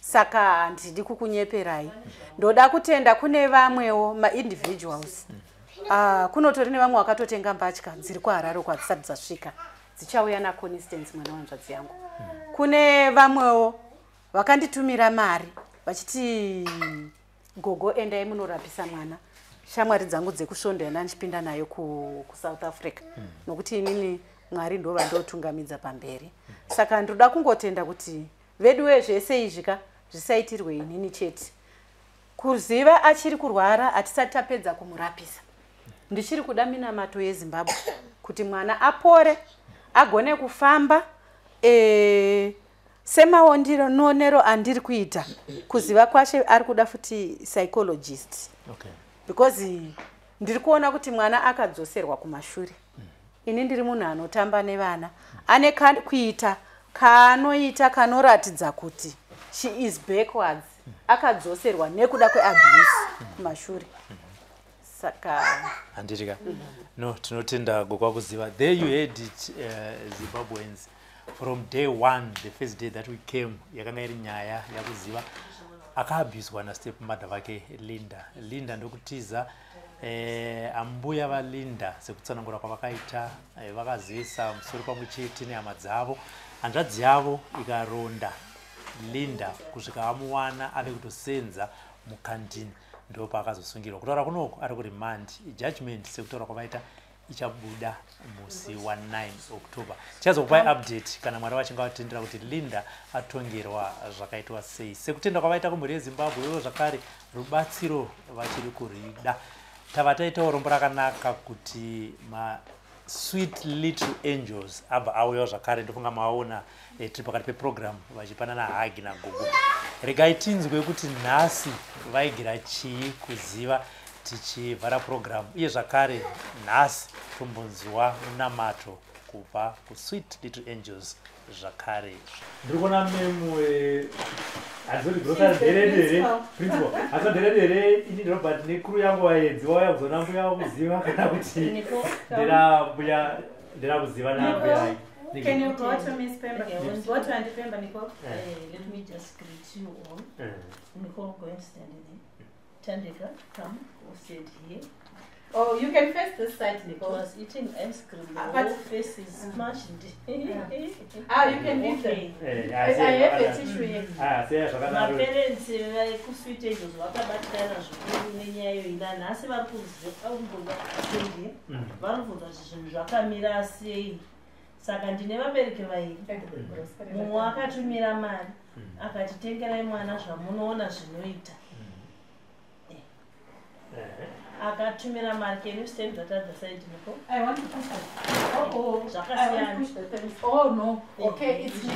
Saka handidi kukunyeperai. Ndoda kutenda kune vamwewo ma-individuals. Kunotori nevamwe vakatotenga mbatya dziri kuHarare kwadzisati dzasvika. Dzichauya naConstance mwana wanzvadzi yangu. Kune vamwewo vakanditumira mari vachiti gogo endai munorapisa mwana. Shamwari dzangu dzekusvondo yanda ndichipinda nayo kuSouth Africa. Nokuti inini Mwari ndo vandotungamidza pamberi. Saka ndoda kungotenda kuti vedu zvese izvi zvisaitirwe inini chete. Kuziva achiri kurwara hatisati tapedza kumurapisa. Ndichiri kuda minamato yeZimbabwe kuti mwana apore, agone kufamba. Semaonero andiri kuita kuziva kwashe ari kuda futi psychologist. Because ndiri kuona kuti mwana akadzoserwa kumashure. Ini ndiri munhu anotamba nevana, ane kuita kaanoita kanoratidza kuti she is backwards, akadzoserwa nekuda kweabuse kumashure. Saka handirika no tinotenda gokwakuziva. There you heard it, Zimbabweans. From day one, the first day that we came, yakanga iri nyaya yakuziva akaabuswa nastepmother vake Linda ndokutiza ambuya vaLinda sekutsanangura kwavakaita vakazivisa musoro pamwe chete nehama dzavo. Hanzvadzi yavo ikaronda Linda kusvika amuwana ave kutosenza mukantini ndopaakazosungirwa. Kutaura kunoko ari kurimandi. Judgment sekutaura kwavaita ichabuda musi wa 9 October. Chazokupai update kana mwari wachinga watendera kuti Linda atongerwa zvakaitwa sei. Sekutenda kwavaita kumhuri yeZimbabwe ivo zvakare rubatsiro vachiri kurida. Tava taitawo rombo rakanaka kuti ma sweet little angels abva auyawo zvakare. Ndofunga maona tiri pakati peprogram vachipanana hagi nagogo. Regai tinzwe kuti nhasi vaigira chii kuziva tichivhara program iye zvakare nhasi tombonzwa munamato kubva kuSweet Little Angels zvakare. Ndiri kuona memwe hazori grocery deredere principal asaderedere ini Robert nekuru yangu vaedzi vauya kuzona mbuya wavo kuziva kana kuti ndira kuziva nambuya. Can you go to Miss Pemba? Go to Auntie Pemba, Nicole. Let me just greet you all. Nicole, go and stand in there. Tandika, come, go sit here. Oh, you can face this side, Nicole. I was eating ice cream. But face is smashed. You can leave them. I have a tissue here. My parents were Sweet Angels. Vakabatana zvikuru nenyaya ina nhasi vari kuziva kuti zvakamira sei. Saka ndine vabereki vairi. Mumwe akatumira mari akatitengerai mwana zvamunoona zvinoita. Akatumira mari. Can you stand that at the side, Nicole? I want to push that. Oh no. Okay, this is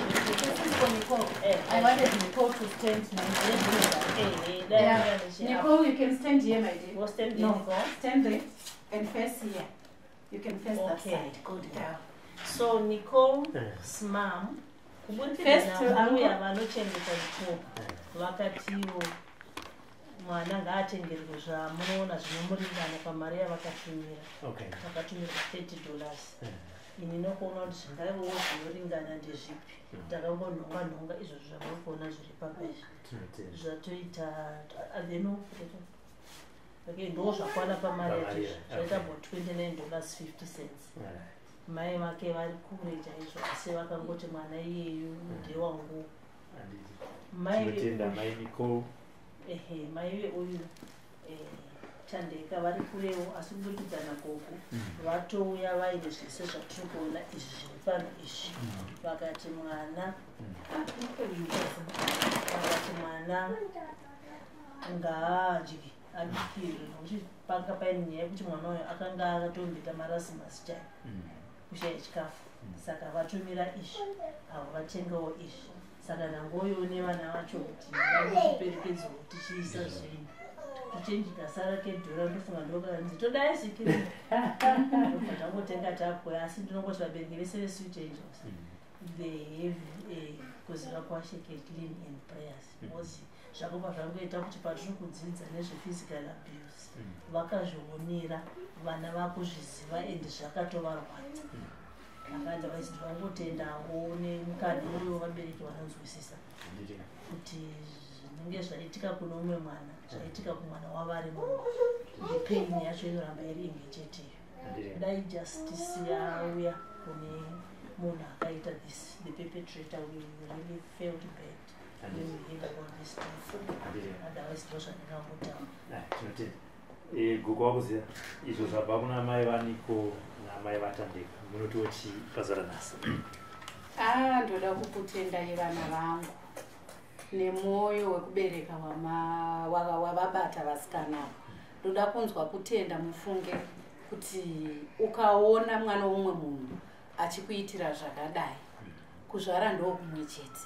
for Nicole. I wanted Nicole to stand now. Nicole, you can stand here, my dear. Stand there, Nicole. Stand there and face here. You can face that side. Good girl. So Nicole's mom, first to Amuya vanochengeta Nicole vakatiwo mwana ngaatengerwe zvamunoona zvinomuringana pamari yavakatumira. Vakatumira $30. Ini nokuona kuti zvingaivowo zvinoringana ndezvipi. Takambonhonga izvo zvamuri kuona zviri papeji zvatoita adeno ndo zvakwana pamari yacho zvaita about $29.50. Mai vake vari kure chaizvo asi vakangoti mwana iyeyu ndewangu. Mai uyu Tandeka vari kurewo asi kubudikidza gogo vatouya vaine zvese zvatiri kuona izvi zviri pano izvi. Vakati mwana ngaadye abikirwe nokuti panga paine nyaya yekuti mwana uyo akanga akatombita marasimusi chaiwo kushaya chikafu. Saka vatumira izvi avo vatengawo izvi. Saka nangoyo nevana vacho kuti vangotiperekedza kuti tichiisa zvinhu tichenjika sara kedhora ndofunga ndokanzi todai sikiri ndangotenga takoya asi ndinongoti vabereki vese veSweet Angels they have kuziva kwasheke clean and prayers because zvakopa zvangoita kuti patiri kudzidza nezvephysical abuse vakazvionera vana vakuzviziva and zvakatovarwadza. Vakati vaiti vangotendawo nemukadzi uyo vabereki vanonzwisisa kuti zvinenge zvaitika kuno umwe mwana zvaitika kumwana wavari munhu. Pain yacho inoramba iri imwe cheteyo. Dai justice yauya kune munhu akaita this, the perpetrator will really felt bad when we heard about this stuff. Otherwise ndozvandingangotaura. Gugu wakuziva izvo zvabva kuna mai vaniko namai vaTandeka munototi pazara nhasi. Ndoda kukutendai vana vangu nemoyo wekubereka wavabata vasikana. Ndoda kunzwa kutenda mufunge kuti ukaona mwana womwe munhu achikuitira zvakadai, kuzvara ndo kumwe chete.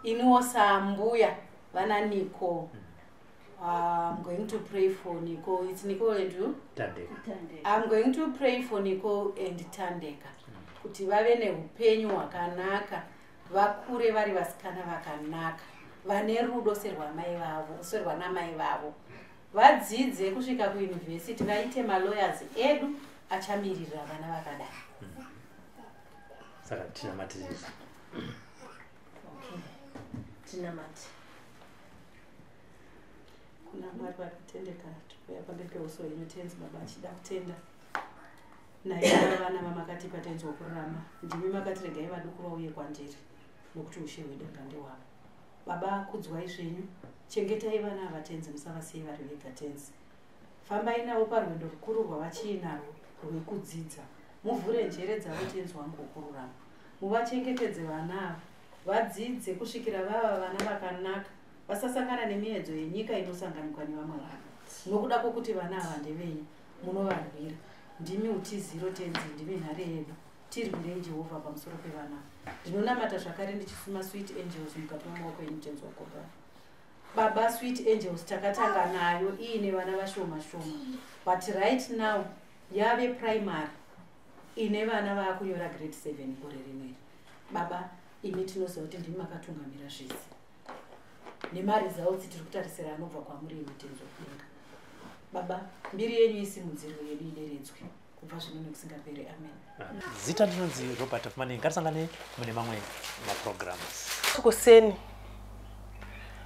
Iniwo sambuya vana Niko. I'm going to pray for Nico. It's Nico and you? Tandeka. I'm going to pray for Nico and Tandeka. Kuti vave neupenyu hwakanaka, vakure vari vasikana vakanaka, vane rudo serwamai vavo, serwanamai vavo. Vadzidze kusvika kuuniversity, vaite malawyers edu achamirira vana vakadai. Saka tinamati. Okay. Tinamati. Kuna mwari vakutendeka tukuya pamberi peuso wenyu tenzi baba achida kutenda. Naye vana vamakati patenzi wokurarama. Ndimi makati regai vaduku vauye kwandiri nokuti ushe hwedu ngandewavo. Baba kudzwai zvenyu, chengetai vana avatenzi, musavasiyi vari vega tenzi. Fambai navo parwendo rukuru rwavachiinarwo rwekudzidza. Muvhure njere dzavo tenzi wangu wokururama. Muvachengetedze vana ava, vadzidze kusvikira vava vana vakanaka. Vasasangana nemiedzo yenyika inosanganikwa nevamwe vanhu. Nokuda kwokuti vana ava ndevenyu, munovarwira. Ndimi utiziro tenzi, ndimi nhare yedu. Tirwirei Jehovha pamusoro pevana. Ndinonamata zvakare ndichisima sweet angels mukati memaoko enyu tenzi wakoga. Baba, sweet angels takatanga nayo iine vana vashoma shoma. But right now yave primary ine vana vakunyora grade 7 gore rimwe. Baba, imi tinoziva kuti ndimi makatungamira zvese. Nemari results tiri kutarisira anobva kwamuri mutenzo kudenga. Baba, mbiri yenyu isimudziro yedu ideredzwe kubva zvino nekusingaperi. Amen. Zita ndinonzi Robert Afumani. Ngatisangane mune mamwe maprograms. Kuseni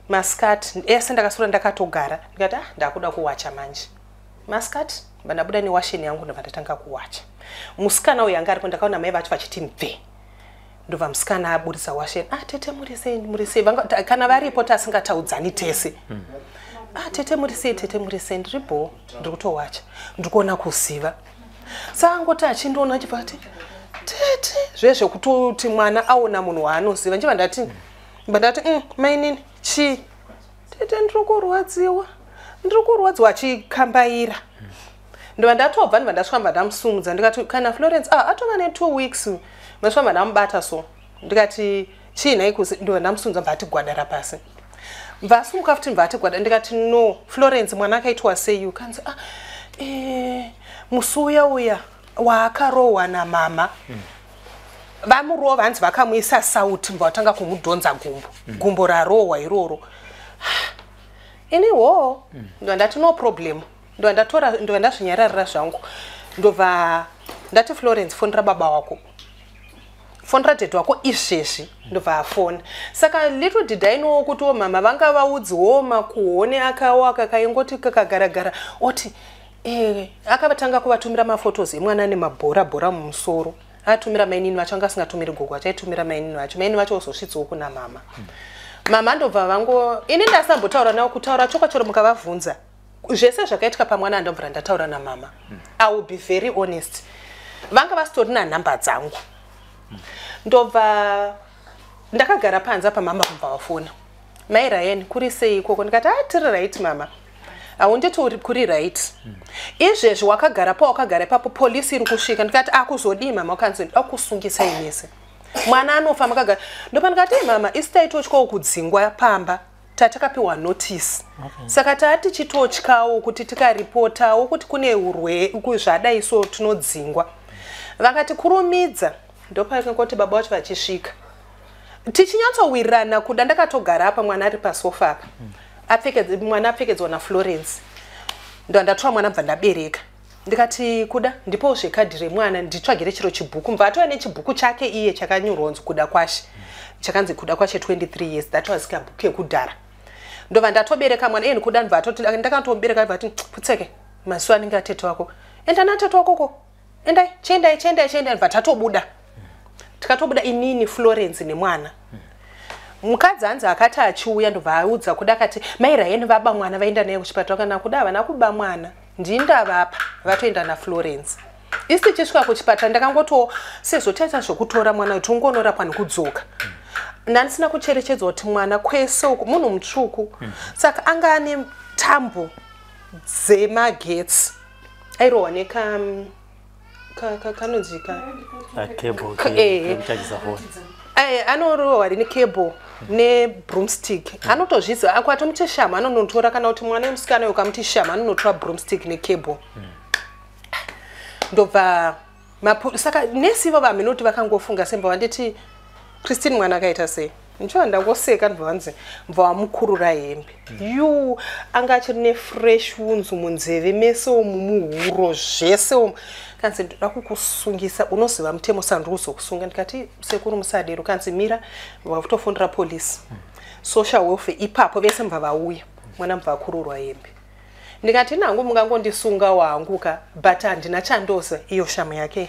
maskati ese ndakasura ndakatogara ndikati ndakuda kuwacha manje. Maskati vandabuda newasheni yangu ndavatanga kuwacha. Musikana uyu anga aripo ndakaona mai vacho vachiti mve. Ndobva musikana aburisa washeni. Tete murisei kana varipo tasingataudza tese. Tete murisei ndiripo ndikutowacha. Ndikuona kuziva. Saka angoti achindoona chipati tete zvezvo kutoti mwana aona munhu waanoziva. Njiva ndati mainini chi tete ndirikurwadziwa achikambaira. Ndova ndatobva ndibva ndasvamba ndamusumudza ndikati kana Florence atova ne2 weeks masvamba ndamubata so ndikati chiina ikusi ndova ndamusumudza mbati gwadara pasi. Mvasumuka futi mbati gwada ndikati no Florence mwana akaitwa sei kanzi musuya uya waakarohwa namama. Vamurova hanzi vakamuisa sauti mbatanga kumudhonza gumbo rarohwa iroro. Iniwo ndo ndati no problem. Ndo ndazvinyararira zvangu. Ndobva ndati Florence fonera baba wako. Fonera dad wako izvezvi ndobva afona. Saka little did I know kuti mama vanga vaudziwo makuhone akawaka kaingoti kakagaragara oti akavatanga kuvatumira mafotos emwana nemabhora mumusoro. Atumira mainini vacho anga asingatumiri gogo achaitumira mainini vacho. Mainini vacho ozosvitsawo kuna mama. Mama ndobva vango ini ndasambotaura nawo kutaura chokachoro mukavabvunza. Zvese zvakaitika pamwana ndobva ndataura namama. I will be very honest. Vanga vasitorina nhamba dzangu. Ndobva ndakagara panza pamama kubva vafona. Mai Ryan kuri sei ikoko ndikati tiri right mama. Aunditi uri kuri right. Izvezvi wakagara ipapo polisi iri kusvika ndikati akuzodii mama ukanzi akusungisa inese. Mwana anofa makagara. Ndopa ndikati mama isitaitotyawo kudzingwa pamba. Tatakapiwa notice. Saka tati chitotyawo kuti tikaripotawo kuti kune urwe zvadai so tinodzingwa. Vakati kurumidza ndopa kuti baba vacho vachisvika. Tichinyatsowirana kuda ndakatogara apa mwana ari pasofa apa. Mwana apfekedzwa na Florence. Ndo ndatora mwana bva ndabereka. Ndikati kuda ndipo zvekadhi remwana nditsvagire chiro chibhuku. Mvatova nechibhuku chake iye chakanyorwa kuda kwashe. Chakanzi kuda kwashe 23 years. That was kabhuku yekudhara. Ndova ndatobereka mwana kuda ndvatoti ndakantobereka vati putseke masuwa ninge atete wako. Enda na tete wako. Endai chenda vatatobuda. Tikatobuda inini Florence nemwana. Mukadzi anzi akati achiuya ndobva audza kuda kati mai Ryan vaba mwana vaenda naye kuchipatara kana kuda vana kuba mwana ndindavapa vatoenda na Florence. Isi chisvika kuchipatara ndakangoto sezotaita zvokutora mwana utongonorapwa nekudzoka. Nanisina kucherechedzwa kuti mwana kwese uku munhu mutsvuku. Saka anga ane tambo dzemagetsi. Airohwa kanonzika cable anorohwa rine cable nebroomstick. Anotozviziva akwatomuti shama anonotora kana kuti mwana wemusikana ukamuti shama anonotora broomstick necable. Ndobva saka nesivo vaminoti vakangofunga semba vanditi Christine mwana akaita sei. Ndicho ndangoseka ndvanzi mbva wamukurura hembe. Anga achiri nefresh unzu munzeve mese mumuhuro zvese kanzi ndoda kukusungisa unoziva mutemo sandikuzokusunga ndikati sekuru musadero kanzi mira vakutofundira polisi social welfare ipapo vese mbva vauya mwana mbva akururwa hembe. Ndikati nangu mungangondisunga wangu ka but handina chandoza iyo shamu yake.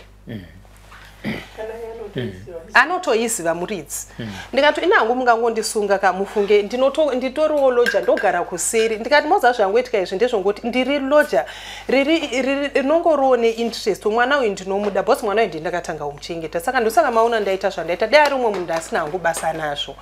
Anotoiziva muridzi. Ndikati inangu mungangondisunga ka mufunge nditoriwo loja ndogara kuseri. Ndikati moza zvangoitika izvi ndezvongoti ndiri loja rinongoriwo neinterest mwana uyu ndinomuda bosi mwana uyu ndindakatanga umuchengeta saka ndosaka maona ndaita zvandaita dai ari umwe munhu asina hangu basa nazvo.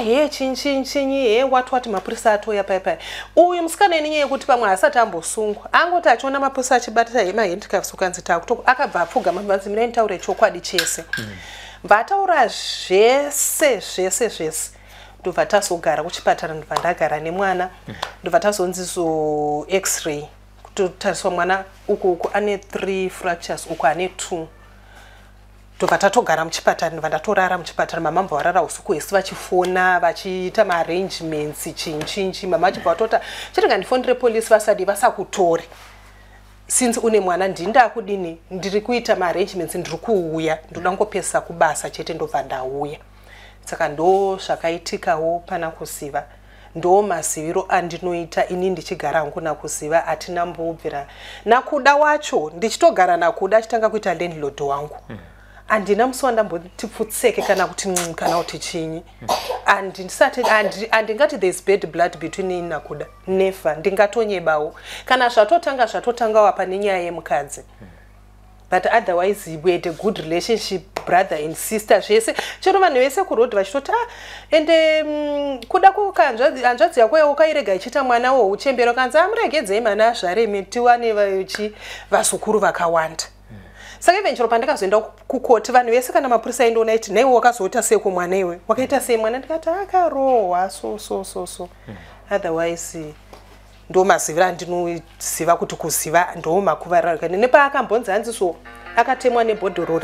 He chinchinyi wati mapurisa atoya paipai. Uyu musikana nenyaya yekuti pamwe asati ambosungwa angoti achiona mapurisa achibatira hemahandicafs ukanzi takuto akabva apfugama mbanzi mina nditaure chokwadi chese. Vataura zvese ndobva tazogara kuchipatara ndobva ndagara nemwana ndobva tazonzizo x-ray kutotariswa mwana uku ane 3 fractures uku ane 2. Ndobva tatogara muchipatara ndobva ndatorara muchipatara mama mbva warara usiku hwese vachifona vachiita maarrangements chinchinchi mama achibva watota chiri ngandifondere polisi vasadi vasakutore since une mwana ndindakudini ndiri kuita maarrangements ndiri kuuya ndoda ngopesa kubasa chete ndobva ndauya. Saka ndo zvakaitikawo pana kuziva ndo maziviro andinoita ini ndichigara hangu nakuziva atina mbobvira nakuda wacho ndichitogara nakuda achitanga kuita landlord wangu. Andina musi ndambotipfutseke kana kuti chinyi. Andingati there's bad blood between ini nakuda. Never. Ndingatonyebawo. Kana zvatotanga wapa nenyaya yemukadzi. But otherwise we had a good relationship, brother and sister zvese. Chero vanhu vese kuroad vachitoti ende kuda kukanzvadzi yako ukairega ichita mwana wo uchembero kanzi amuregedzei mana zvaremi tiwane vazukuru vakawanda. Saka even chero pandakazoenda kukoti vanhu vese kana mapurisa aindoona iti naiwe wakazoita sei kumwana iwe wakaita sei mwana ndikati akarohwa so. Otherwise ndo mazivira andinoziva kuti kuziva ndo makuvararika nepaakambonzi hanziso akatemwa nebhodhoro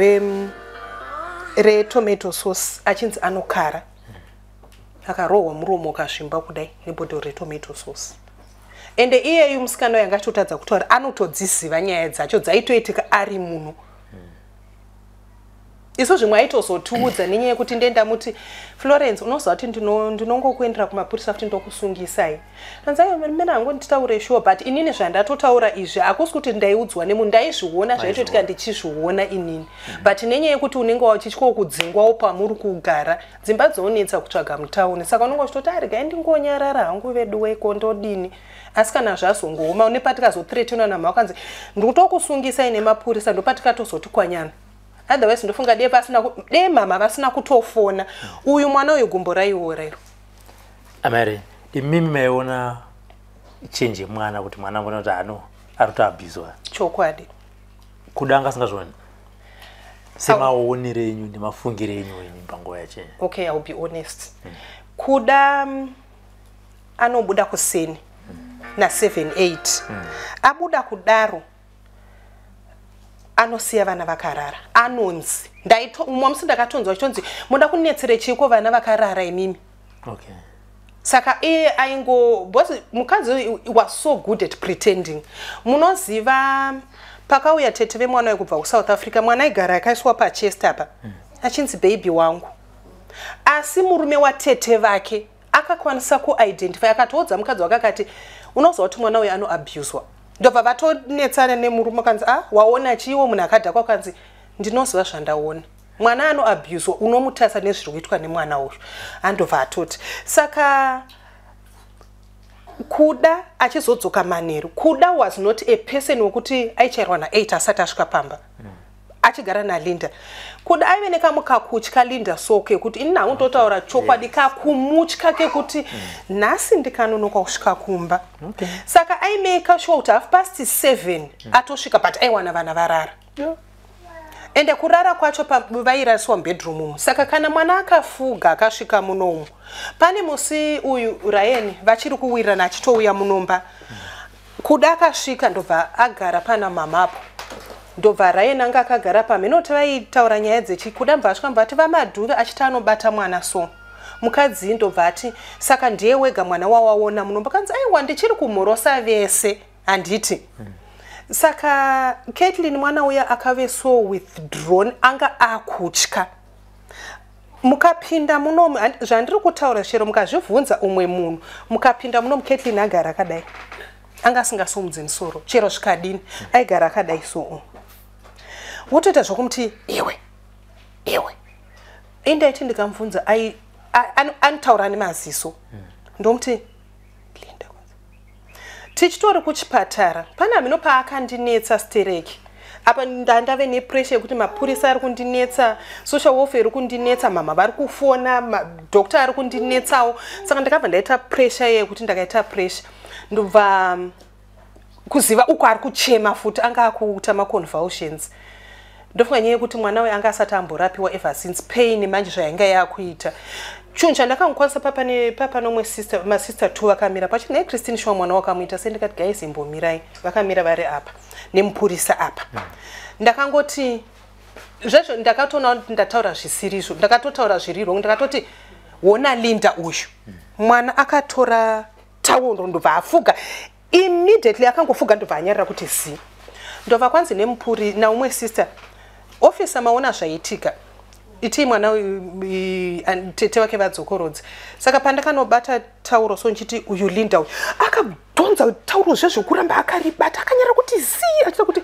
retomato sauce achinzi anokara akarohwa muromo ukasvimba kudai nebhodhoro retomato sauce. Ende iyeyu musikana yangatotadza kutaura anotodziziva nyaya dzacho dzaitoitika ari munhu. Isu zvimwe aitozotiudza nenyaya yekuti ndenda muti Florence unoziva kuti ndinongokuendera kumapurisa kuti ndokusungisai. Kanzai mena hangu nditaure sure but inini zvandatotaura izvi akusi kuti ndaiudzwa nemunhu ndaizviona zvaitoitika ndichizviona inini. But nenyaya yekuti unenge wachitywa kudzingwawo pamuri kugara dzimba dzoonetsa kutsvaga mutauni saka unenge uchitoti regai ndingonyarara hangu vedu weko ndodini. Asi kana zvazongooma nepatikazotretenwa namha wakanzi ndikutokusungisai nemapurisa ndopatikatozoti kwanyana. Otherwise ndofunga mama vasina kutofona uyu mwana uyu gumbo raiora iro. Amare imimi maiona change mwana kuti mwana mbona kuti aritoabhizwa chokwadi kuda ngasingazvoni semaonere enyu nemafungire enyu panguva yachenye. Okay, I'll be honest. Kuda anobuda kuseni na 7-8 abuda kudaro anosiya vana vakarara anonzi mumwe ndakatonzwa chitonzi muda kunetsere chiko vana vakarara imimi. Okay. Saka bosi mukadzi was so good at pretending. Munoziva pakauya tete vemwana wekubva kuSouth Africa mwana aigara akaiswa pachest apa achinzi baby wangu. Asi murume watete vake akakwanisa kuidentify akatoudza mukadzi wakakati unoziva kuti mwana uyu anoabuswa. Ndobva vatonetsana nemurume kanzi waona chiwo munhu akadhakwa kanzi ndinoziva zvandaona. Mwana anoabuswa unomutasa nezviri kuitwa nemwana uyu. Andobva atoti. Saka kuda achizodzoka manheru. Kuda was not a person wekuti aichairwa na 8 asati asvika pamba. achigara nalinda kuda aive nekamukakutya kalinda so kekuti ini nangu ndotaura chokwadi kakumutya kekuti nhasi ndikanonoka kusvika kumba saka aimeka sure kuti 7:30 atosvika but aiwana vana varara ende kurara kwacho vairaswa mubedroom umu saka kana mwana akafuga akasvika munomu pane musi uyu Ryan vachiri kuwirirana achitouya munomba kuda akasvika ndobva agara pana mamapo ndobva Ryan anga akagara pamwe noti vaitaura nyaya dzechikuda mbva asvika mbati vamadhuve achiti anobata mwana so mukadzi ndobva ati saka ndiye wega mwana wawaona munomba kanzi aiwa ndichiri kumhorosa vese handiti saka Caitlin mwana uya akave so withdrawn anga akutya mukapinda munomu zvandiri kutaura chero mukazvibvunza umwe munhu mukapinda munomu Caitlin agara akadai anga asingasomudzi musoro chero zvikadini aigara akadai so wotoita zvokumuti iwe indaiti ndikamubvunza anotaura nemaziso ndomuti Linda tichitori kuchipatara pana mino paakandinetsa stereki apa ndandave nepressure yekuti mapurisa ari kundinetsa social welfare iri kundinetsa mama vari kufona madokta ari kundinetsawo saka ndakabva ndaita pressure yekuti ndakaita pressure ndobva kuziva uko ari kuchema futi anga akuita maconvulsions ndofunga nyaya yekuti mwana we anga asati amborapiwa ever since pain manje zvainga yakuita chinhu chandakangokwanisa papa nomwe masister 2 vakamira pacho naChristine Shwa mwana wakamuita sendikati guys imbomirai vakamira vari apa nemupurisa apa ndakangoti zvazvo ndakatoona kuti ndataura zvisirizvo ndakatotaura zviri wrong ndakatoti wona Linda uyu mwana akatora taundo ndobva afuga immediately akangofuga ndobva anyarira kuti zi ndobva kwanzi nemupuri naumwe sister officer maona zvaitika iti mwana tete wake vadzokorodzi saka pandakanobata tauro so nchiti uyu Linda uyu akadhonza tauro zvezvokuramba akaribata akanyara kuti zi achita kuti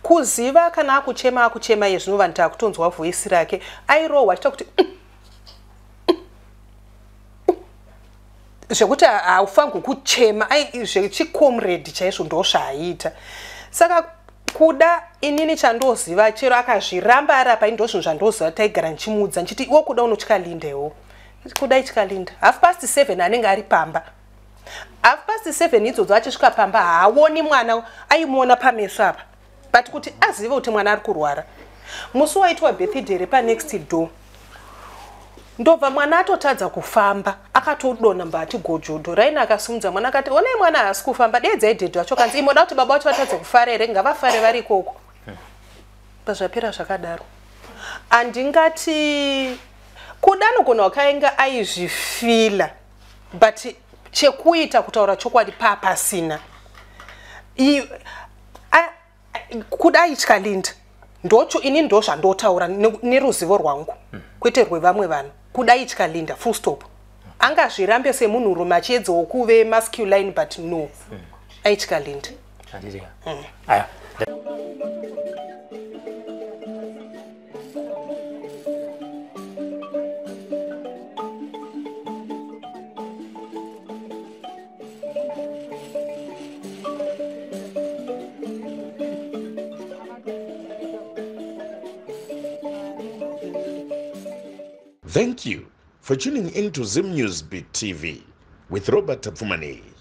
kuziva kana akuchema iye zvinova ndakutonzwa voisi rake airohwa achita kuti zvekuti haufangu kuchema zvechicomrade chaizvo ndozvaaita saka kuda inini chandoziva chero akazviramba ari apa indozvinhu zvandoziva taigara nchimuudza nchiti iwo kuda unotya Lindewo kuda itya Linda 7:30 anenge ari pamba 7:30 idzodzo achisvika pamba haawoni mwana aimuona pameso apa but kuti azive kuti mwana ari kurwara musi waitwa birthday repanext door ndobva mwana atotadza kufamba akatodona mbati gojodo Raina akasimudza mwana akati onai mwana haasi kufamba deedzai dhedhi wacho kanzi imoda kuti baba vacho vatadze kufara here ngavafare vari ikoko pazvapera zvakadaro handingati kuda anogona wakainga aizvifila but chekuita kutaura chokwadi papasina kuda aitya Linda ndocho ini ndozvandotaura neruzivo rwangu kwete rwevamwe vanhu kuda itya Linda full stop angazvirambe semunhurume achiedzawo kuve masculine but no aitya Linda aya Thank you for tuning in to Zim News Beat TV with Robert Tapfumani.